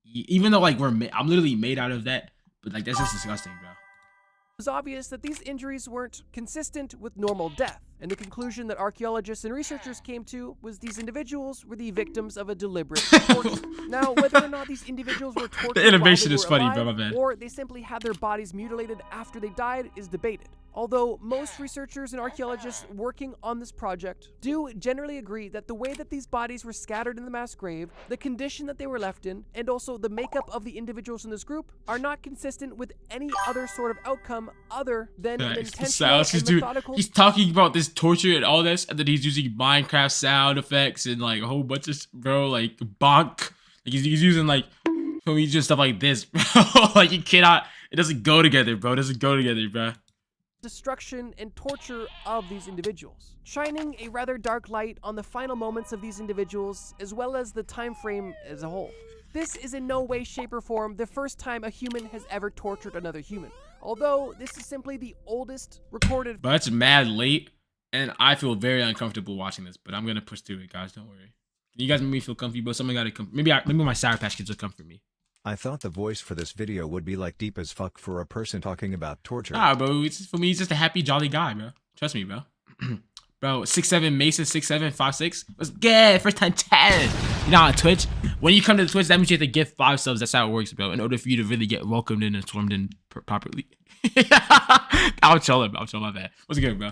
Even though like I'm literally made out of that, but like that's just disgusting, bro. It was obvious that these injuries weren't consistent with normal death, and the conclusion that archaeologists and researchers came to was these individuals were the victims of a deliberate torture. Now, whether or not these individuals were tortured The innovation while is they were funny, alive, bro, my bad. or they simply had their bodies mutilated after they died is debated. Although most researchers and archaeologists working on this project do generally agree that the way that these bodies were scattered in the mass grave, the condition that they were left in, and also the makeup of the individuals in this group are not consistent with any other sort of outcome other than an intentional and methodical— He's talking about this torture and all this, and then he's using Minecraft sound effects and like a whole bunch of bro, like bonk. Like he's using like just stuff like this, bro. Like you cannot. It doesn't go together, bro. It doesn't go together, bro. Destruction and torture of these individuals, shining a rather dark light on the final moments of these individuals as well as the time frame as a whole. This is in no way, shape, or form the first time a human has ever tortured another human, although this is simply the oldest recorded— But it's mad late, and I feel very uncomfortable watching this, but I'm gonna push through it, guys. Don't worry. You guys make me feel comfy, but someone gotta come. Maybe my Sour Patch Kids will comfort me. I thought the voice for this video would be like deep as fuck for a person talking about torture. Nah, bro. For me, he's just a happy, jolly guy, bro. Trust me, bro. Bro, 6'7", Mason, 6'7", 5'6". What's good? First time 10. You know, on Twitch, when you come to the Twitch, that means you have to give 5 subs. That's how it works, bro. In order for you to really get welcomed in and swarmed in properly. I'll chill it, bro. I'll chill my bad. What's good, bro?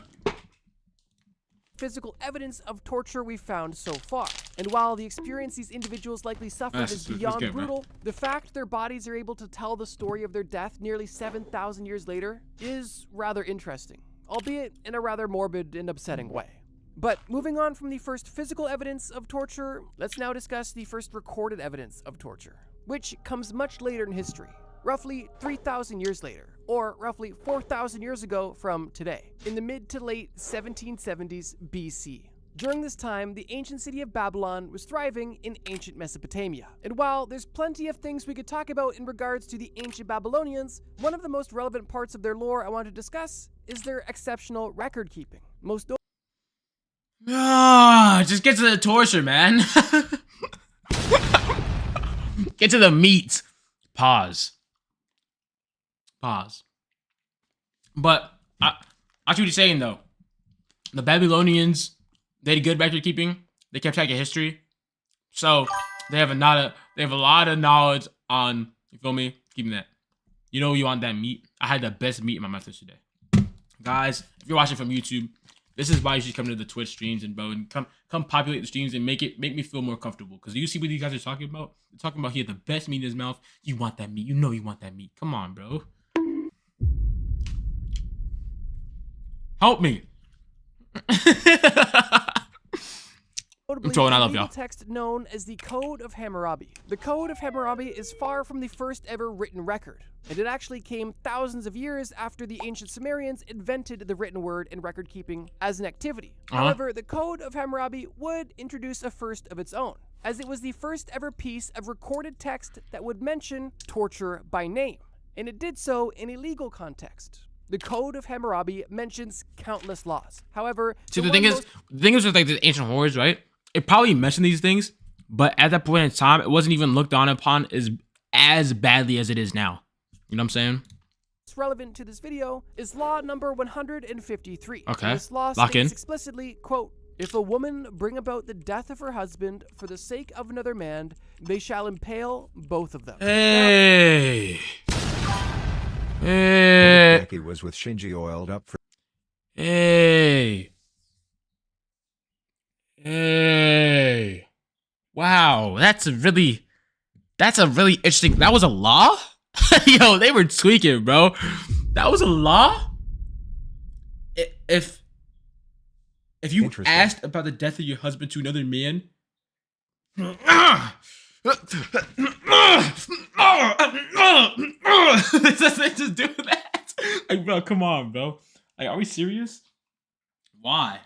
physical evidence of torture we've found so far. And while the experience these individuals likely suffered is beyond brutal, the fact their bodies are able to tell the story of their death nearly 7,000 years later is rather interesting, albeit in a rather morbid and upsetting way. But moving on from the first physical evidence of torture, let's now discuss the first recorded evidence of torture, which comes much later in history, roughly 3,000 years later, or roughly 4,000 years ago from today, in the mid to late 1770s BC. During this time, the ancient city of Babylon was thriving in ancient Mesopotamia. And while there's plenty of things we could talk about in regards to the ancient Babylonians, one of the most relevant parts of their lore I want to discuss is their exceptional record keeping. Just get to the torture, man. Get to the meat. Pause. But I see what you're saying though. The Babylonians, they had good record keeping. They kept track of history, so they have a lot of knowledge on. You feel me? Keeping that. You know you want that meat. I had the best meat in my mouth today, guys. If you're watching from YouTube, This is why you should come to the Twitch streams and bro, and come populate the streams and make me feel more comfortable. Because you see what these guys are talking about? They're talking about he had the best meat in his mouth. You want that meat? You know you want that meat. Come on, bro. Help me. Notably, trolling, I the love legal y'all. text known as the Code of Hammurabi. The Code of Hammurabi is far from the first ever written record, and it actually came thousands of years after the ancient Sumerians invented the written word and record keeping as an activity. However, the Code of Hammurabi would introduce a first of its own, as it was the first ever piece of recorded text that would mention torture by name, and it did so in a legal context. The Code of Hammurabi mentions countless laws. However, See, the thing is with like the ancient horrors, right? It probably mentioned these things, but at that point in time, it wasn't even looked on upon as badly as it is now. You know what I'm saying? What's relevant to this video is law number 153. Okay. And this law Lock states in. explicitly, quote, "If a woman bring about the death of her husband for the sake of another man, they shall impale both of them." Hey. Hey. Becky was with Shinji oiled up for Hey. Hey. Wow, that's a really interesting. That was a law? Yo, they were tweaking, bro. That was a law? If you Interesting. asked about the death of your husband to another man, they just do that. Like, bro, come on, bro. Like, are we serious? Why?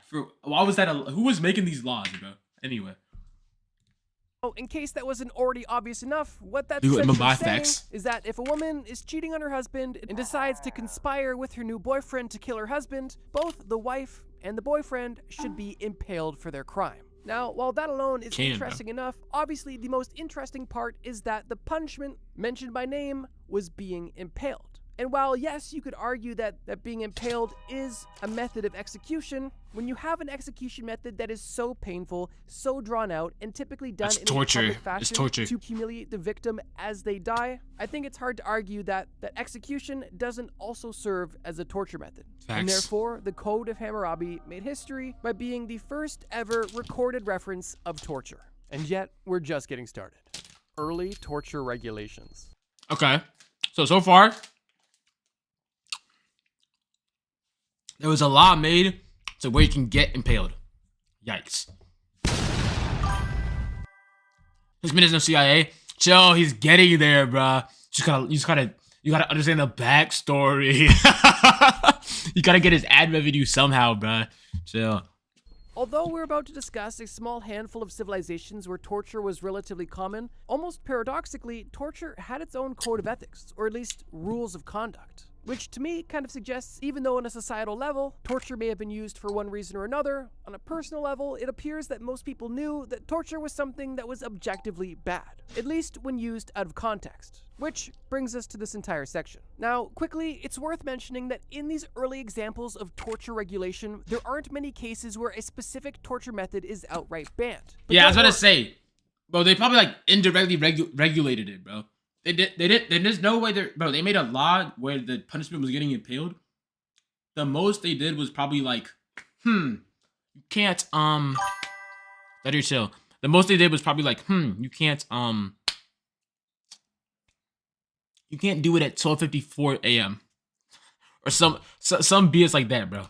Why was that? Who was making these laws, bro? Anyway, Oh, in case that wasn't already obvious enough, what that's You essentially buy saying facts. is that if a woman is cheating on her husband and decides to conspire with her new boyfriend to kill her husband, both the wife and the boyfriend should be impaled for their crime. Now, while that alone is Can, bro. interesting enough, obviously the most interesting part is that the punishment mentioned by name was being impaled. And while, yes, you could argue that being impaled is a method of execution, when you have an execution method that is so painful, so drawn out, and typically done That's in torture. a public It's fashion torture. to humiliate the victim as they die, I think it's hard to argue that execution doesn't also serve as a torture method. And Facts. therefore, the Code of Hammurabi made history by being the first ever recorded reference of torture. And yet, we're just getting started. Early torture regulations. okay. So far, there was a law made to where you can get impaled. Yikes. This man is no CIA. Chill, he's getting there, bruh. You gotta understand the backstory. You gotta get his ad revenue somehow, bruh. Chill. Although we're about to discuss a small handful of civilizations where torture was relatively common, almost paradoxically, torture had its own code of ethics, or at least rules of conduct. Which to me kind of suggests, even though on a societal level, torture may have been used for one reason or another, on a personal level, it appears that most people knew that torture was something that was objectively bad, at least when used out of context. Which brings us to this entire section. Now, quickly, it's worth mentioning that in these early examples of torture regulation, there aren't many cases where a specific torture method is outright banned. But Yeah, I was don't about to worry. say, bro, they probably like indirectly regulated it, bro. They did. There's no way they made a law where the punishment was getting impaled. The most they did was probably like, you can't, let her chill. The most they did was probably like, you can't do it at 12:54 a.m. or some BS like that, bro.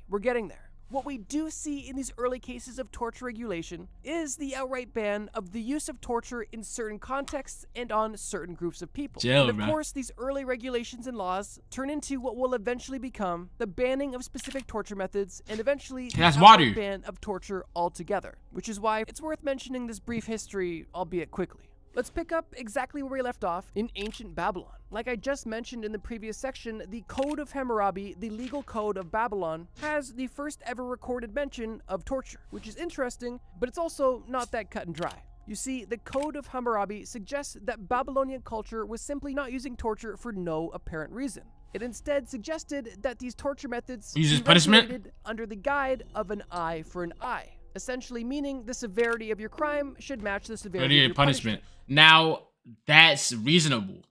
We're getting there. What we do see in these early cases of torture regulation is the outright ban of the use of torture in certain contexts and on certain groups of people. Chill, and of bro. course, these early regulations and laws turn into what will eventually become the banning of specific torture methods and eventually the That's outright water. ban of torture altogether, which is why it's worth mentioning this brief history, albeit quickly. Let's pick up exactly where we left off in ancient Babylon. Like I just mentioned in the previous section, the Code of Hammurabi, the legal code of Babylon, has the first ever recorded mention of torture, which is interesting, but it's also not that cut and dry. You see, the Code of Hammurabi suggests that Babylonian culture was simply not using torture for no apparent reason. It instead suggested that these torture methods Uses be punishment? regulated under the guide of an eye for an eye, essentially meaning the severity of your crime should match the severity of your punishment. Now that's reasonable,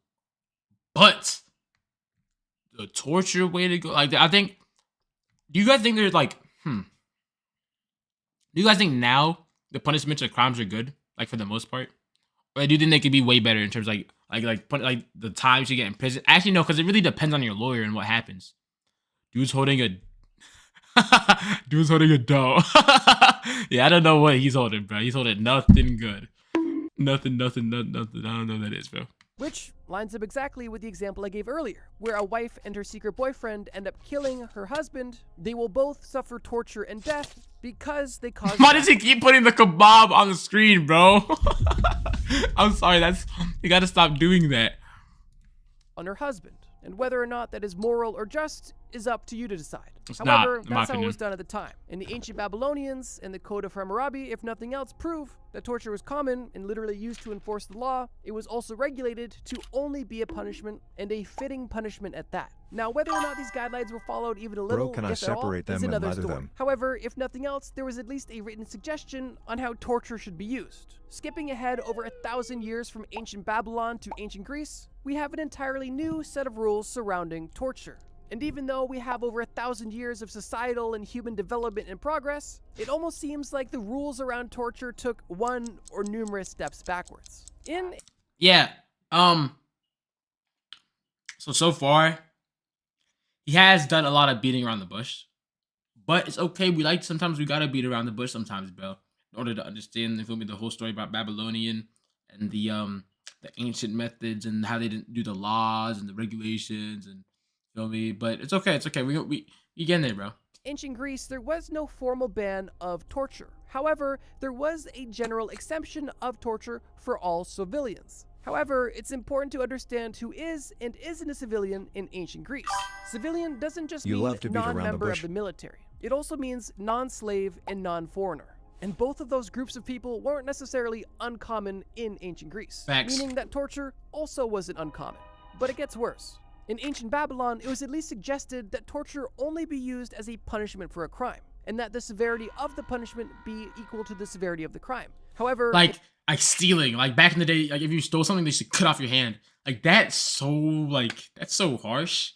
but the torture way to go, like, I think. Do you guys think there's like Do you guys think now the punishments of crimes are good, like for the most part, or do you think they could be way better in terms of like the times you get in prison? Actually, no, because it really depends on your lawyer and what happens. Dude's holding a dough. Yeah, I don't know what he's holding, bro. He's holding nothing good. Nothing. I don't know what that is, bro. Which lines up exactly with the example I gave earlier, where a wife and her secret boyfriend end up killing her husband. They will both suffer torture and death because they caused. Why does he keep putting the kebab on the screen, bro? I'm sorry, you gotta stop doing that. On her husband, and whether or not that is moral or just is up to you to decide. It's However, not, in my that's how it opinion. was done at the time. And the ancient Babylonians and the Code of Hammurabi, if nothing else, prove that torture was common and literally used to enforce the law. It was also regulated to only be a punishment, and a fitting punishment at that. Now, whether or not these guidelines were followed even a little, Can I if at all, separate them is and another mother story. them? However, if nothing else, there was at least a written suggestion on how torture should be used. Skipping ahead over 1,000 years from ancient Babylon to ancient Greece, we have an entirely new set of rules surrounding torture. And even though we have over 1,000 years of societal and human development and progress, it almost seems like the rules around torture took one or numerous steps backwards. Yeah. So far, he has done a lot of beating around the bush, but it's okay. Sometimes we gotta beat around the bush sometimes, bro, in order to understand the whole story about Babylonian and the ancient methods and how they didn't do the laws and the regulations and feel me. But it's okay. We get in there, bro. Ancient Greece, there was no formal ban of torture. However, there was a general exemption of torture for all civilians. However, it's important to understand who is and isn't a civilian in ancient Greece. Civilian doesn't just You mean love to beat around the non-member of bush. the military. It also means non-slave and non-foreigner. And both of those groups of people weren't necessarily uncommon in ancient Greece. Facts. Meaning that torture also wasn't uncommon. But it gets worse. In ancient Babylon, it was at least suggested that torture only be used as a punishment for a crime, and that the severity of the punishment be equal to the severity of the crime. However, Like stealing, like back in the day, like if you stole something, they should cut off your hand. Like that's so harsh.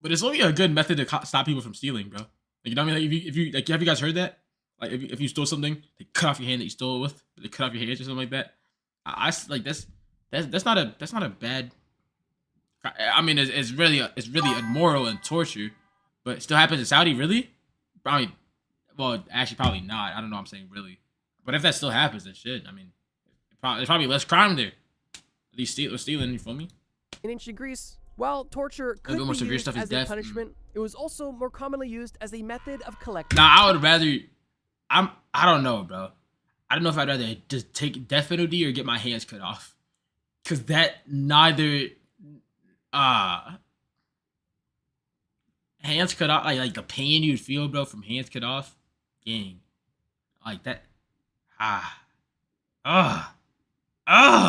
But it's only a good method to stop people from stealing, bro. Like, you know what I mean? Like if you like, have you guys heard that? Like if you stole something, they cut off your hand that you stole it with. They cut off your hands or something like that. I like that's not a bad. I mean, it's really immoral and torture, but it still happens in Saudi. Really? Probably. Well, actually, probably not. I don't know. I'm saying really, but if that still happens, then shit. I mean, there's probably less crime there. At least stealing. You feel me? in ancient Greece, while torture could the more be severe used stuff is as death. a punishment, it was also more commonly used as a method of collecting. Nah, I would rather. I don't know, bro. I don't know if I'd rather just take death penalty or get my hands cut off, cause that neither. Hands cut off, like the pain you'd feel, bro, from hands cut off, gang, like that.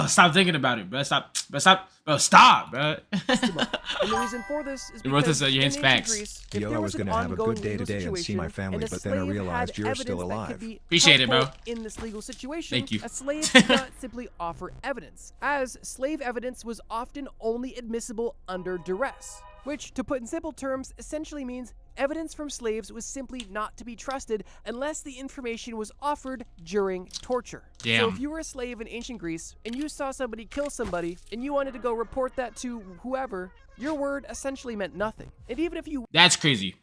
Stop thinking about it, bro. Stop, bro. And the reason for this is You wrote because this at your in hands ancient facts. Greece, if Yo, there I was was an gonna have a good ongoing day legal today and see my situation, family, and a but then I slave realized had you're still evidence that alive. could be Appreciate it, bro. helpful in this legal situation, Thank you. a slave could not simply offer evidence, as slave evidence was often only admissible under duress, which, to put in simple terms, essentially means evidence from slaves was simply not to be trusted unless the information was offered during torture. So Damn. if you were a slave in ancient Greece and you saw somebody kill somebody and you wanted to go report that to whoever, your word essentially meant nothing. And even if you That's crazy.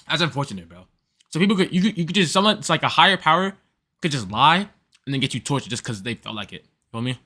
That's unfortunate, bro. So people you could just someone, it's like a higher power could just lie and then get you tortured just because they felt like it. Feel me?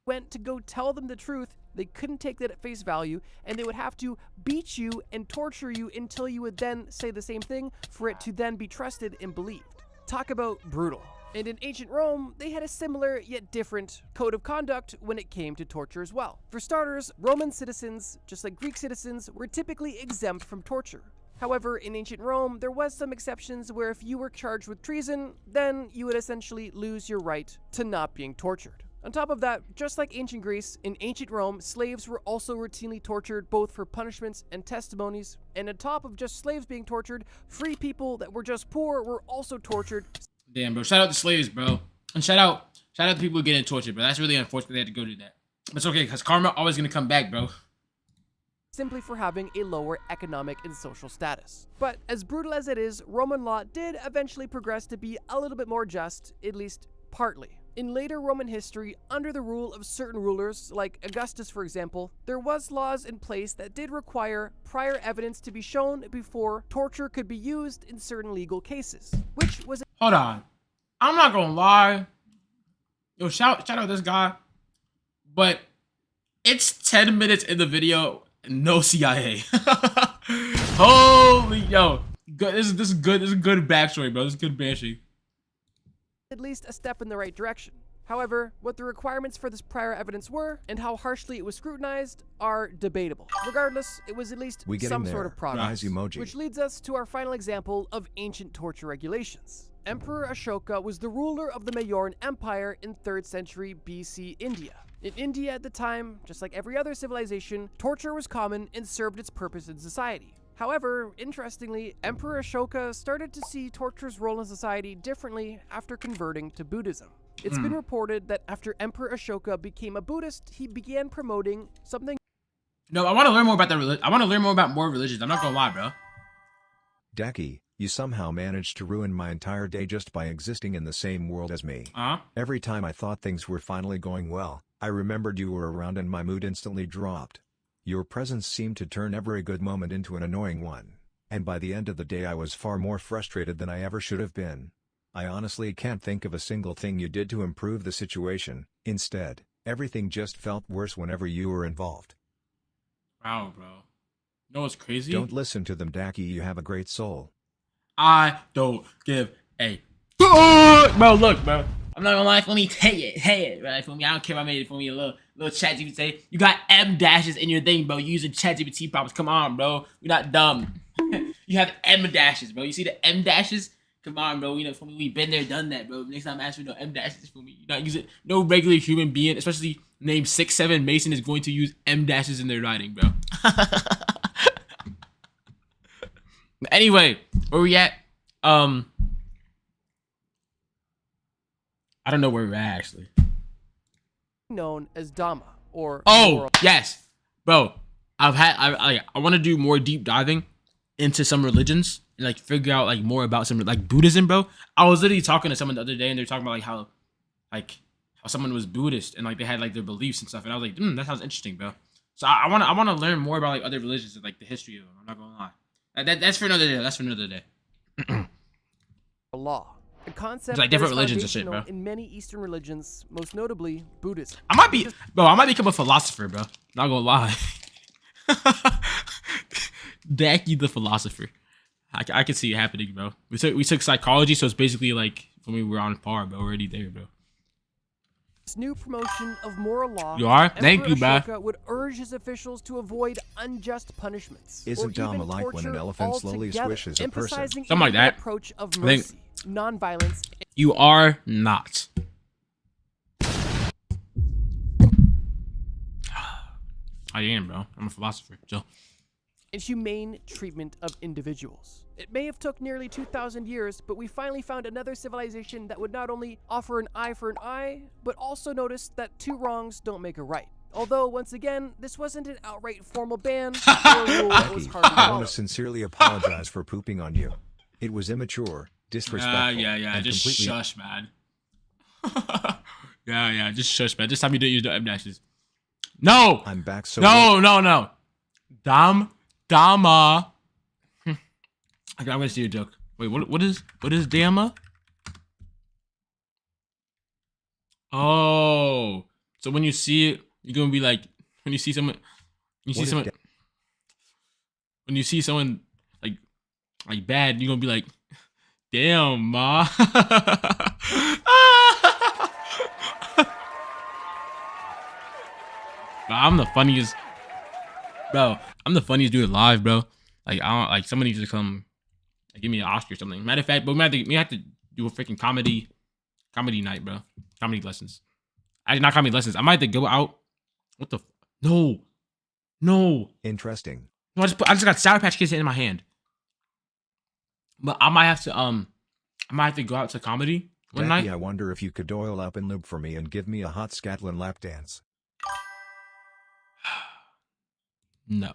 went to go tell them the truth, they couldn't take that at face value, and they would have to beat you and torture you until you would then say the same thing for it to then be trusted and believed. Talk about brutal. And in ancient Rome, they had a similar yet different code of conduct when it came to torture as well. For starters, Roman citizens, just like Greek citizens, were typically exempt from torture. However, in ancient Rome, there was some exceptions where if you were charged with treason, then you would essentially lose your right to not being tortured. On top of that, just like ancient Greece, in ancient Rome, slaves were also routinely tortured both for punishments and testimonies. And on top of just slaves being tortured, free people that were just poor were also tortured. Damn, bro. Shout out to slaves, bro. And shout out to people getting tortured, bro. That's really unfortunate they had to go do that. But it's okay, because karma always gonna come back, bro. simply for having a lower economic and social status. But as brutal as it is, Roman law did eventually progress to be a little bit more just, at least partly. In later Roman history, under the rule of certain rulers, like Augustus for example, there was laws in place that did require prior evidence to be shown before torture could be used in certain legal cases, which was— Hold on. I'm not gonna lie. Yo, shout out this guy. But it's 10 minutes in the video, no CIA. Holy, yo. Good, this is good. This is good backstory, bro. This is good backstory. at least a step in the right direction. However, what the requirements for this prior evidence were and how harshly it was scrutinized are debatable. Regardless, it was at least some sort of progress. Rise emoji. Which leads us to our final example of ancient torture regulations. Emperor Ashoka was the ruler of the Mauryan Empire in 3rd century BC India. In India at the time, just like every other civilization, torture was common and served its purpose in society. However, interestingly, Emperor Ashoka started to see torture's role in society differently after converting to Buddhism. It's been reported that after Emperor Ashoka became a Buddhist, he began promoting something— No, I want to learn more about the religion. I want to learn more about more religions. I'm not gonna lie, bro. Decky, you somehow managed to ruin my entire day just by existing in the same world as me. Every time I thought things were finally going well, I remembered you were around and my mood instantly dropped. Your presence seemed to turn every good moment into an annoying one. And by the end of the day I was far more frustrated than I ever should have been. I honestly can't think of a single thing you did to improve the situation. Instead, everything just felt worse whenever you were involved. Wow, bro. You know what's crazy? Don't listen to them, Decky. You have a great soul. I don't give a fuck. Bro, look, bro. I'm not gonna lie, for me, hey it, right? For me, I don't care if I made it for me a little chat GPT. You got M dashes in your thing, bro. You using chat GPT prompts. Come on, bro. You're not dumb. You have M dashes, bro. You see the M dashes? Come on, bro. You know, for me, we been there, done that, bro. Next time, ask for no M dashes for me. You're not using— no regular human being, especially named 6'7" Mason, is going to use M dashes in their writing, bro. Anyway, where we at? I don't know where we're at, actually. known as Dhamma, or— Oh, yes, bro. I want to do more deep diving into some religions and like figure out like more about some like Buddhism, bro. I was literally talking to someone the other day and they're talking about like how someone was Buddhist and like they had like their beliefs and stuff, and I was like, that sounds interesting, bro. So I want to learn more about like other religions and like the history of them. I'm not gonna lie. That's for another day. That's for another day. law. A concept It's like different that is religions and shit, bro. foundational in many Eastern religions, most notably Buddhism. I might become a philosopher, bro. Not gonna lie. Decky the philosopher. I can see it happening, bro. We took psychology, so it's basically like when we were on par, bro. Already there, bro. This new promotion of moral law— You are? Thank you, bro. Ashoka would urge his officials to avoid unjust punishments. Isn't or even Dhamma like when an torture elephant slowly altogether, squishes a person? emphasizing Something like even that. an approach of think- mercy, non-violence, You are not. I am, bro. I'm a philosopher. So and humane treatment of individuals. It may have took nearly 2,000 years, but we finally found another civilization that would not only offer an eye for an eye, but also notice that two wrongs don't make a right. Although, once again, this wasn't an outright formal ban, or a rule that was Decky, hard to I want follow. to sincerely apologize for pooping on you. It was immature, disrespectful, yeah. and Just completely— shush, man. yeah. Just shush, man. This time you didn't use the M dashes. No. I'm back so No. Dhamma. Okay, I'm gonna see a joke. Wait, what is Dhamma? Oh, so when you see it, you're gonna be like, when you see someone, when you see someone like bad, you're gonna be like, damn, ma. Bro, I'm the funniest. Bro, I'm the funniest dude alive, bro. Like, I don't like somebody just come give me an Oscar or something. Matter of fact, but we have to do a freaking comedy night, bro. Comedy lessons. Actually, not comedy lessons. I might have to go out. What the? No. interesting. No, I just got Sour Patch Kids in my hand. But I might have to go out to comedy one Decky, night. I wonder if you could oil up and lube for me and give me a hot Scatlin lap dance. No.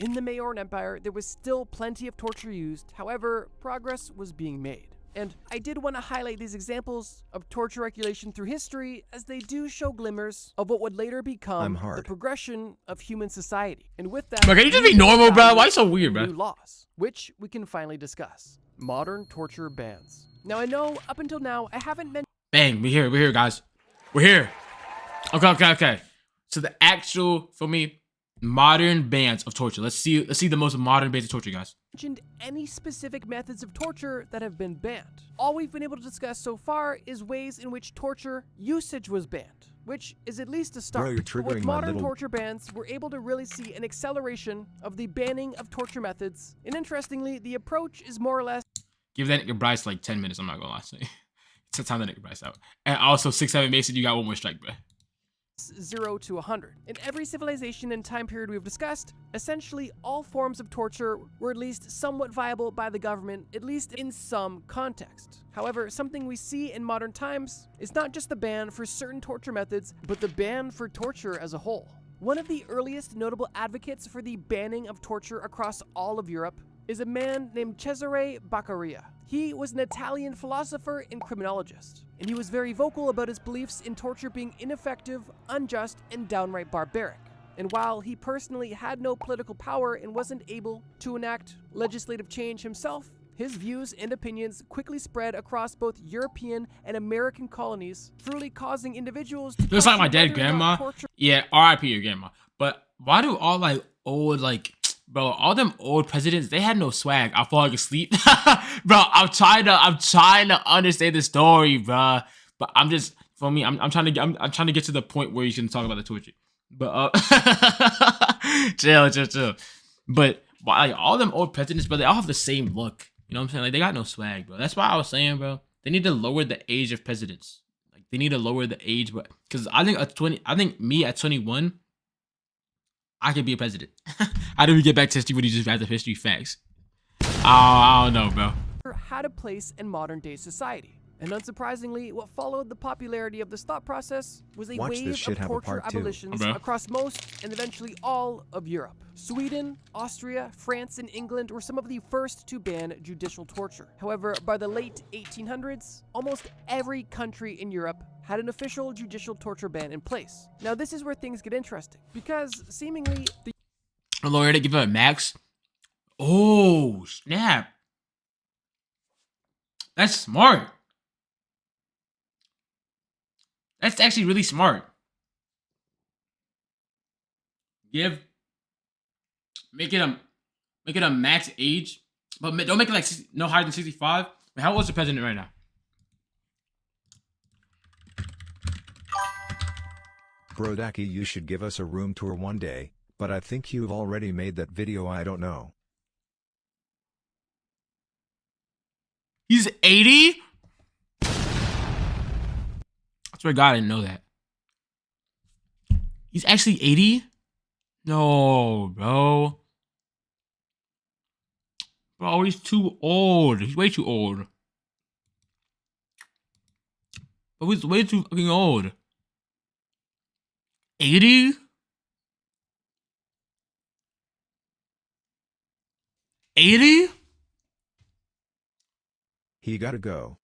In the Maoran Empire, there was still plenty of torture used, however, progress was being made. And I did want to highlight these examples of torture regulation through history as they do show glimmers of what would later become the progression of human society. And with that, bro, can you just be normal, bro? Why you so weird, bro? New laws, which we can finally discuss. Modern torture bans. Now I know up until now I haven't mentioned. Bang, we're here, guys. We're here. Okay. So the actual, for me, modern bans of torture. Let's see the most modern bans of torture, guys. Mentioned any specific methods of torture that have been banned. All we've been able to discuss so far is ways in which torture usage was banned, which is at least a start. Bro, you're triggering with my modern little... torture bans, we're able to really see an acceleration of the banning of torture methods. And interestingly, the approach is more or less. Give that nigga Bryce like 10 minutes. I'm not gonna lie to you. It's a time that nigga Bryce out. And also 6-7 Mason, you got one more strike, bro. 0 to 100. In every civilization and time period we've discussed, essentially all forms of torture were at least somewhat viable by the government, at least in some context. However, something we see in modern times is not just the ban for certain torture methods, but the ban for torture as a whole. One of the earliest notable advocates for the banning of torture across all of Europe is a man named Cesare Beccaria. He was an Italian philosopher and criminologist, and he was very vocal about his beliefs in torture being ineffective, unjust, and downright barbaric. And while he personally had no political power and wasn't able to enact legislative change himself, his views and opinions quickly spread across both European and American colonies, truly causing individuals to just like my question dead whether or not grandma. torture. Yeah, R.I.P. your grandma. But why do all like old bro, all them old presidents, they had no swag. I'm falling asleep. Bro, I'm trying to understand the story, bro. But I'm just, for me, I'm trying to get to the point where you can talk about the torture. But chill. But like all them old presidents, bro, they all have the same look. You know what I'm saying? Like they got no swag, bro. That's why I was saying, bro, they need to lower the age of presidents. Like they need to lower the age, but because I think me at 21, I could be a president. How do we get back to history when you just read the history facts? I don't know, bro. Had a place in modern day society. And unsurprisingly, what followed the popularity of this thought process was a wave of torture abolitions across most and eventually all of Europe. Sweden, Austria, France, and England were some of the first to ban judicial torture. However, by the late 1800s, almost every country in Europe had an official judicial torture ban in place. Now, this is where things get interesting, because seemingly the lawyer to give it a max. Oh, snap. That's smart. That's actually really smart. Make it a max age, but don't make it like no higher than 65. How old is the president right now? Brodaki, you should give us a room tour one day, but I think you've already made that video. I don't know. He's 80? I swear to God, I didn't know that. He's actually 80? No, bro. Bro, he's too old. He's way too old. Bro, he's way too fucking old. 80? 80? He gotta go.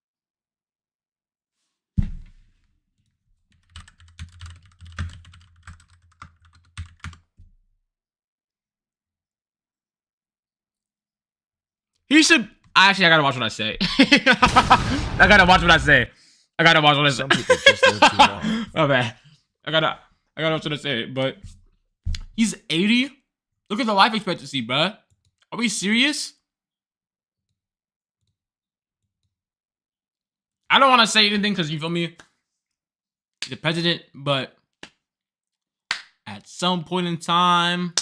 He should. Actually, I gotta watch what I say. I gotta watch what I say. Some people just live too long. Oh man, I gotta watch what I say. But he's 80. Look at the life expectancy, bruh. Are we serious? I don't want to say anything because you feel me. He's the president, but at some point in time.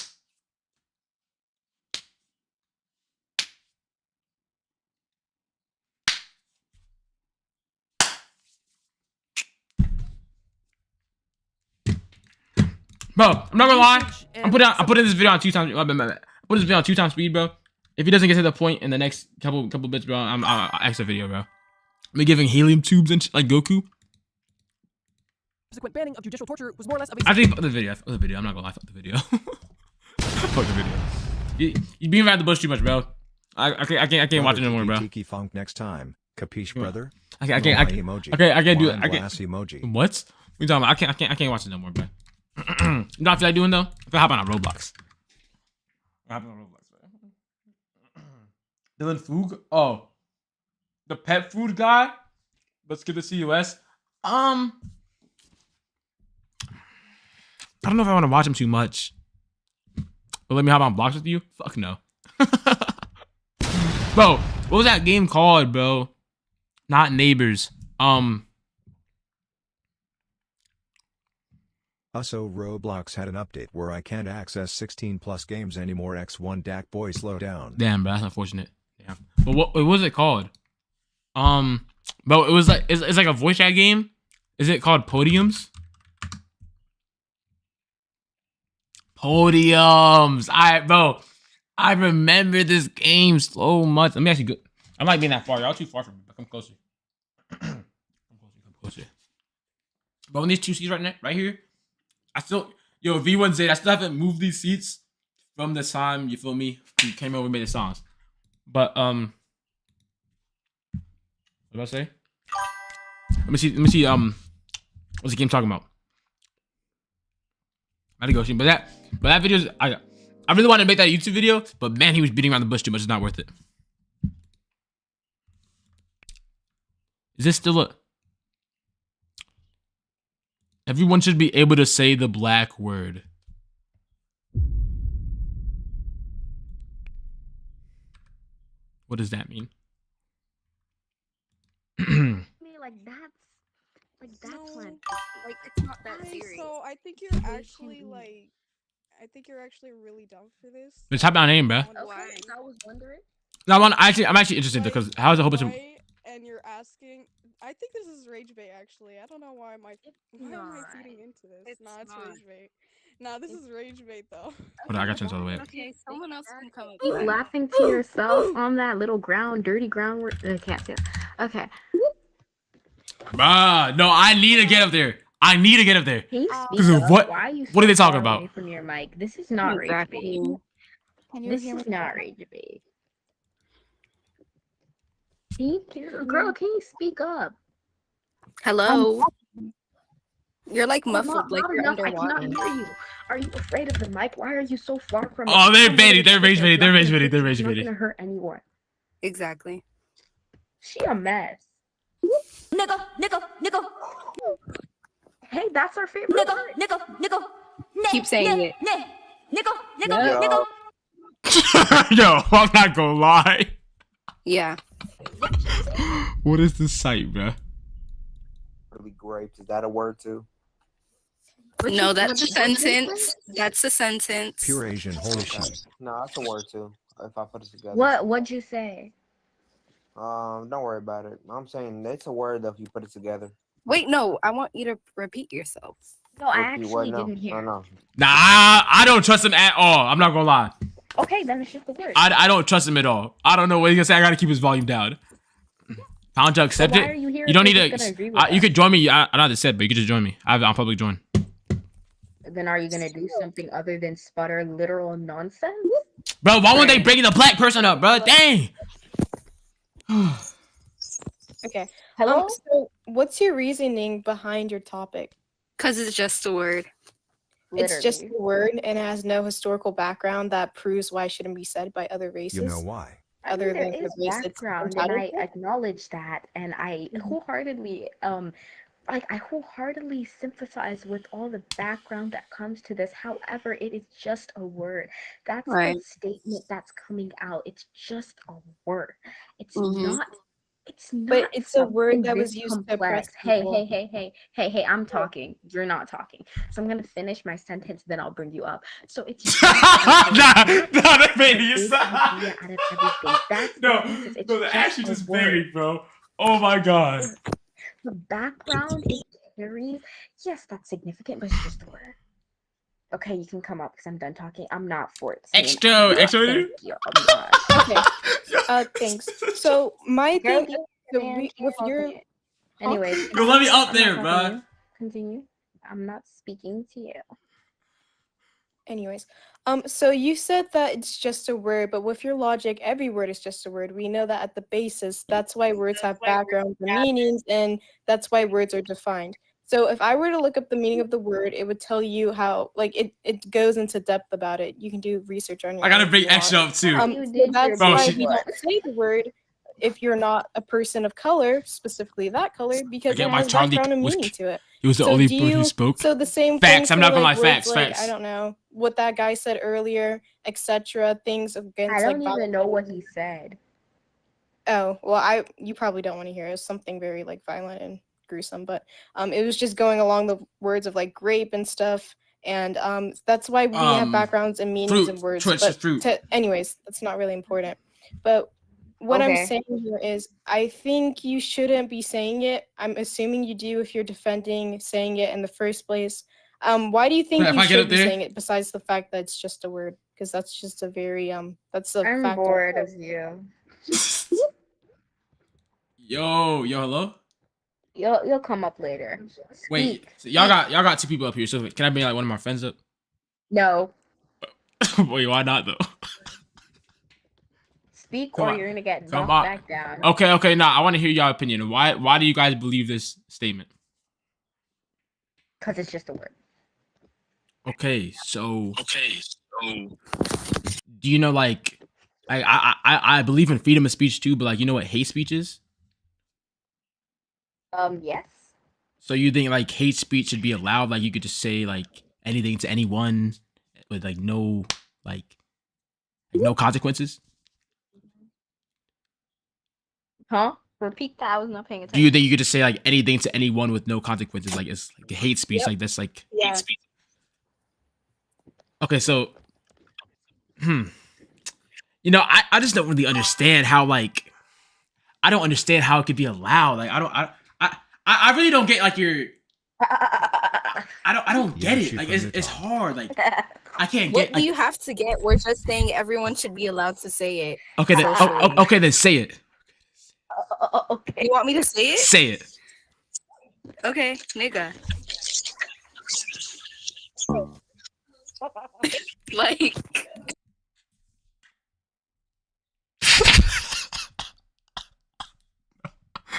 Bro, I'm not gonna lie. I'm putting this video on 2 times. I put this video on 2 times speed, bro. If he doesn't get to the point in the next couple bits, bro, I'll extra video, bro. I'm giving helium tubes and like Goku. Subsequent banning of judicial torture was more or less of a. I think fuck the video. I'm not gonna lie. Fuck the video. Fuck the video. You being around the bush too much, bro. I can't watch it no more, bro. Tiki Funk next time. Capiche, brother? I can't emoji. Okay, I can't do it. Wine I can't. glass emoji. What? What you talking about? I can't watch it no more, bro. You know what I feel like doing though? I feel hop on Roblox. Hop on Roblox, bro. Dylan Foog? Oh. The pet food guy? Let's get the CUS. I don't know if I want to watch him too much. But let me hop on blocks with you? Fuck no. Bro, what was that game called, bro? Not Neighbors. Also, Roblox had an update where I can't access 16 plus games anymore. X1 DAC boy, slow down. Damn, bro, that's unfortunate. Yeah. But what was it called? Bro, it was like it's like a voice chat game. Is it called Podiums? Podiums. I remember this game so much. Let me actually go. I might be that far. Y'all too far from me, but come closer. Come closer. But on these two seats right here, I still V1Z. I still haven't moved these seats from the time, you feel me, we came over and made the songs. But what did I say? Let me see what's the game talking about? I had to go see, but that video is, I really wanted to make that YouTube video, but man, he was beating around the bush too much. It's not worth it. Is this still a... Everyone should be able to say the black word. What does that mean? That's one. Like, it's not that serious. So I think you're actually really dumb for this. Just type my name, bro. Okay, I was wondering. No, I'm actually interested because how is a whole bunch of... And you're asking, I think this is rage bait actually. I don't know why am I feeding into this? Nah, it's rage bait. Nah, this is rage bait though. Hold on, I got you all the way up. Okay, someone else can come up. You laughing to yourself on that little dirty ground word? I can't say that. Okay. Bruh, no, I need to get up there. I need to get up there. Can you Because speak of up? what? Why are you What are they so talking far about? away from your mic? This is not rage bait. This is not rage bait. Girl, can you speak up? Hello. You're like muffled, Not like you're enough. I underwater. cannot hear you. Are you afraid of the mic? Why are you so far from it? Oh, they're I'm baiting. gonna They're rage baiting. They're rage baiting. They're rage It's not baiting. gonna hurt anyone. Exactly. She a mess. Nigga. Hey, that's our favorite word. Nigga. Keep saying it. Nigga. Yo, I'm not gonna lie. Yeah. What is this site, bruh? Really grapes. Is that a word too? No, that's a sentence. That's a sentence. Pure Asian, holy shit. No, that's a word too. If I put it together. What'd you say? Don't worry about it. I'm saying it's a word though if you put it together. Wait, no, I want you to repeat yourself. No, I Repeat what? actually No, didn't hear. No. Nah, I don't trust him at all. I'm not gonna lie. Okay, then it's just a word. I don't trust him at all. I don't know what he's gonna say. I gotta keep his volume down. Found to accept why it. are you here You don't if need you're just gonna agree with to. You us? could join me. I not said, but you could just join me. I'm public join. Then are you gonna do something other than sputter literal nonsense? Bro, why won't they bring the black person up, bro? Dang. Okay. Hello? So what's your reasoning behind your topic? Because it's just a word. It's just a word and it has no historical background that proves why it shouldn't be said by other races. You know why? Other there than is the race it's background, and I entitled to? acknowledge that, and I wholeheartedly I wholeheartedly sympathize with all the background that comes to this. However, it is just a word. That's Right. the statement that's coming out. It's just a word. It's Mhm. not. It's not. But it's a word something that was this used to oppress complex. Hey, people. hey! I'm talking. You're not talking. So I'm gonna finish my sentence, then I'll bring you up. So it's Nah, they're baiting you. big idea out of everything. That's No, the thesis. It's no, they're actually a just word. baiting, bro. Oh my god. The background it carries, yes, that's significant, but it's just a word. Okay, you can come up because I'm done talking. I'm not 14. Extra. Thank you. I'm not. Okay. Thanks. So my Girl, thing you is man, with keep your talking. Anyways, Yo, let me up I'm there, not bro. talking to you. Continue. I'm not speaking to you. Anyways, so you said that it's just a word, but with your logic, every word is just a word. We know that at the basis, that's why words have backgrounds and meanings, and that's why words are defined. So if I were to look up the meaning of the word, it would tell you how, like, it goes into depth about it. You can do research on your I gotta own if bring you want. extra up too. So that's Bro, why she- we don't say the word if you're not a person of color, specifically that color, because Again, it why has Charlie background and was- meaning to it. He was the So only do person who you- spoke. So the same Facts. thing I'm not for, gonna lie. like, words Facts. like, Facts. I don't know what that guy said earlier, etc. Things against I don't like even know what he said. Oh, well, you probably don't want to hear it. It's something very like violent and gruesome, but it was just going along the words of like grape and stuff, and that's why we have backgrounds and meanings fruit, of words. Twitch, But fruit. anyways, that's not really important. But what I'm Okay. saying here is, I think you shouldn't be saying it. I'm assuming you do if you're defending saying it in the first place. Why do you think Wait, if you I get should up be there? saying it? Besides the fact that it's just a word, because that's just a very that's a I'm fact. bored of you. Yo, hello. You'll come up later. Wait, Speak. so y'all got two people up here. So can I bring like one of my friends up? No. Wait, why not though? Speak Come or on. you're gonna get Come knocked on. back down. Okay. Nah, I want to hear y'all opinion. Why do you guys believe this statement? Because it's just a word. Okay, so do you know like I believe in freedom of speech too, but like you know what hate speech is? Yes. So you think like hate speech should be allowed? Like you could just say like anything to anyone with like no consequences? Huh? Repeat that. I was not paying attention. Do you think you could just say like anything to anyone with no consequences? Like it's like hate speech, Yep. like that's like Yeah. hate speech. Okay, so you know, I just don't really understand how like I don't understand how it could be allowed. Like I really don't get like your I don't get it. Like it's hard. Like I can't What get do like, you have to get? We're just saying everyone should be allowed to say it. okay then socially. okay then say it. Okay. You want me to say it? Say it. Okay, nigga. Like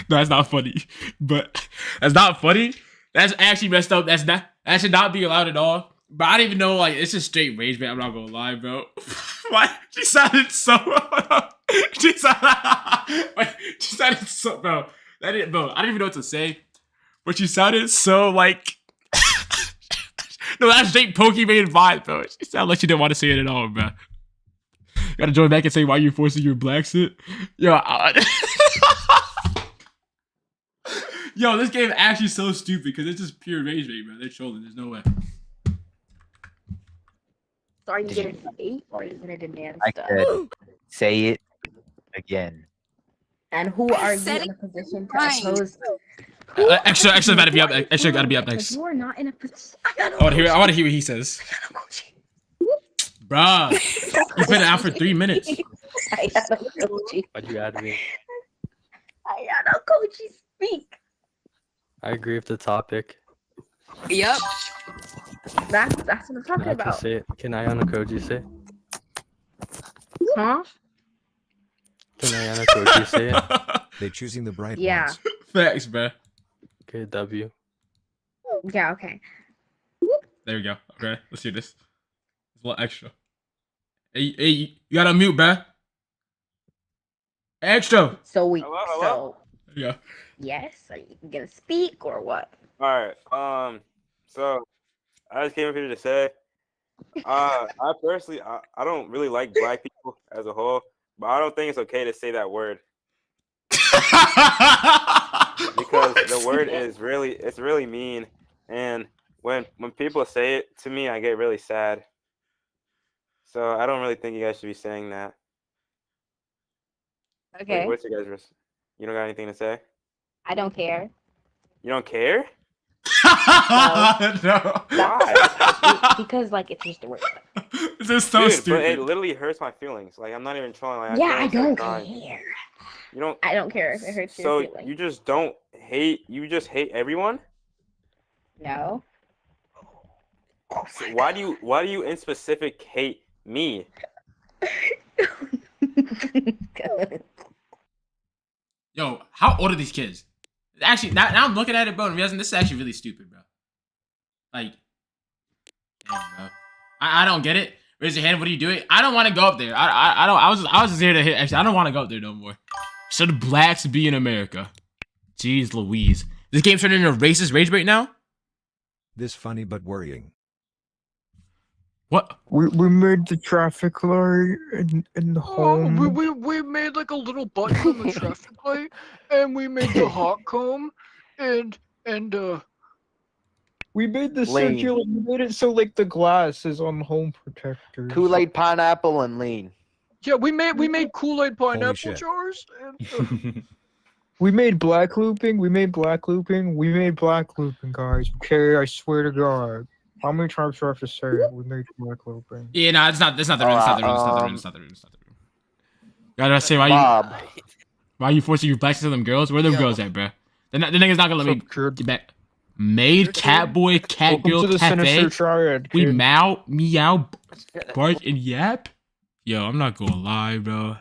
No, that's not funny. But that's not funny. That's actually messed up. That should not be allowed at all. But I don't even know, like, it's just straight rage, man. I'm not gonna lie, bro. Why? She sounded so. she sounded so, bro. Bro, I don't even know what to say. But she sounded so, like. No, that's straight Pokemon vibe, bro. She sounded like she didn't want to say it at all, bro. You gotta join back and say why you're forcing your black sit. Yo, Yo, this game actually so stupid because it's just pure rage bait, bro. They're trolling. There's no way. So are you gonna debate or are you gonna demand I stuff? said, say it again. And who are you in a position to oppose? Extra gotta be up. Extra gotta be up next. You are not in a position. I want to hear what he says. Bruh, he's been out for 3 minutes. Why'd you add me? Ayano Koji, speak. I agree with the topic. Yep. That's what I'm talking I can about. say it. Can Ayano Koji say? Huh? Can Ayano Koji say it? They choosing the bright Yeah. ones. Facts, bruh. Okay, W. Yeah, okay. There we go. Okay, let's hear this. It's a little extra. Hey, you gotta mute, bruh. Extra. So Hello? There you go. yes, are you gonna speak or what? Alright, so I just came up here to say, I personally, I don't really like black people as a whole, but I don't think it's okay to say that word. Because the word is it's really mean, and when people say it to me, I get really sad. So I don't really think you guys should be saying that. Okay. What's your guys' you don't got anything to say? I don't care. You don't care? No. Why? Because like it's just a word. This is so Dude, stupid. but it literally hurts my feelings. Like I'm not even trolling. Like, Yeah, I feel don't like crying. care. You don't. I don't care if it hurts So your feelings. you just don't hate. You just hate everyone. No. So why do you in specific hate me? Yo, how old are these kids? Actually, now I'm looking at it, bro, and realizing this is actually really stupid, bro. Like, damn, bro. I don't get it. Raise your hand. What are you doing? I don't want to go up there. I don't. I was just here to hit. Actually, I don't want to go up there no more. Should blacks be in America? Jeez Louise. This game's turning into racist rage right now? This funny but worrying. What? We made the traffic light in the home. We made like a little button on the traffic light, and we made the hot comb, and we made the Lane. circular. We made it so like the glass is on home protectors. Kool-Aid, pineapple, and lean. yeah, we made Kool-Aid pineapple shit. jars, and We made black looping. We made black looping. We made black looping, guys. Okay, I swear to God. How many times do I have to say it? We made black looping. Yeah, no, it's not the room. It's not the room. It's not the room. It's not the room. It's not the room. Gotta say, why you forcing your blacks to them girls? Where them girls at, bro? The nigga's not gonna let me get back. Maid, cat boy, cat Welcome girl, to the cafe. Sinister Triad, We kid. meow, bark, and yap. Yo, I'm not gonna lie, bro.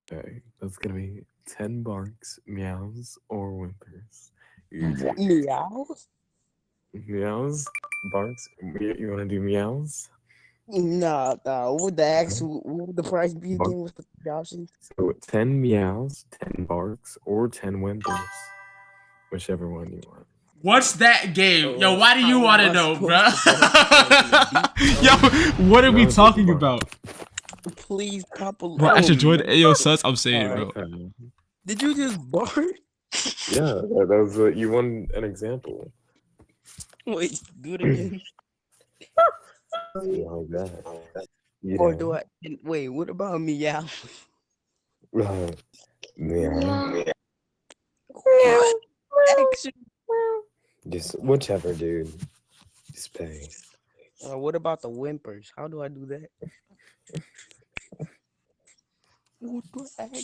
Okay, that's gonna be 10 barks, meows, or whimpers. Meows? Meows, barks. You want to do meows? Nah. What would what would the price be again? What's the options? So 10 meows, 10 barks, or 10 whimpers, whichever one you want. What's that game? Yo, why do you want to know, bro? Yo, what are we talking about? Please, couple. Bro, I should join Ayo Sus. I'm saying, bro. Did you just bark? Yeah, that was you won an example. Wait, do it again. Yeah, like that. Yeah. Or do I? Wait, what about meow? Meow. Action. Just whichever, dude. Just pay. What about the whimpers? How do I do that?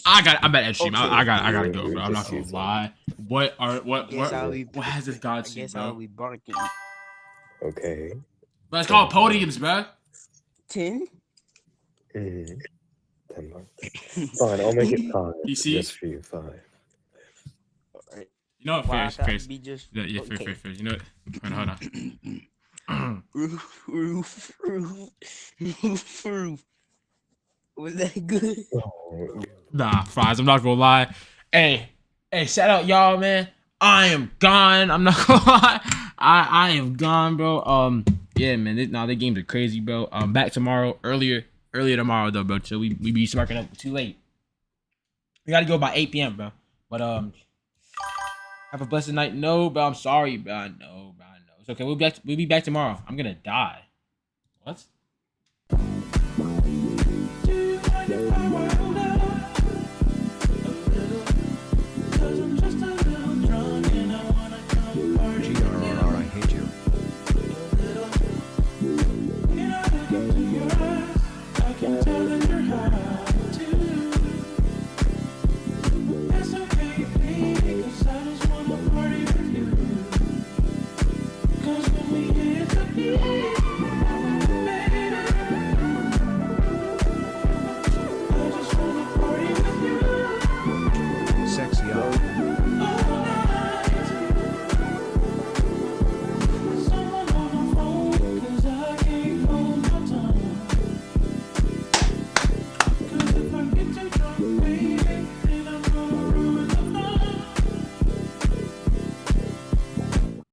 I'm at Ed Stream. I gotta go, bro. I'm not gonna lie. What has this god seen, bro? We barking. Okay. But it's called podiums, bro. 10? 10 marks. Fine, I'll make it 5. You see? Just for you, 5. Alright. You know what? Well, Fair. okay. Fair. You know what? Hold on. Roof. Was that good? Nah, fries. I'm not gonna lie. Hey, shout out y'all, man. I am gone. I'm not gonna lie. I am gone, bro. Yeah, man. The games are crazy, bro. Back tomorrow, earlier tomorrow though, bro. So we be sparking up too late. We gotta go by 8 p.m., bro. But have a blessed night. No, bro. I'm sorry, bro. No, bro. No. It's okay. We'll be back tomorrow. I'm gonna die. What?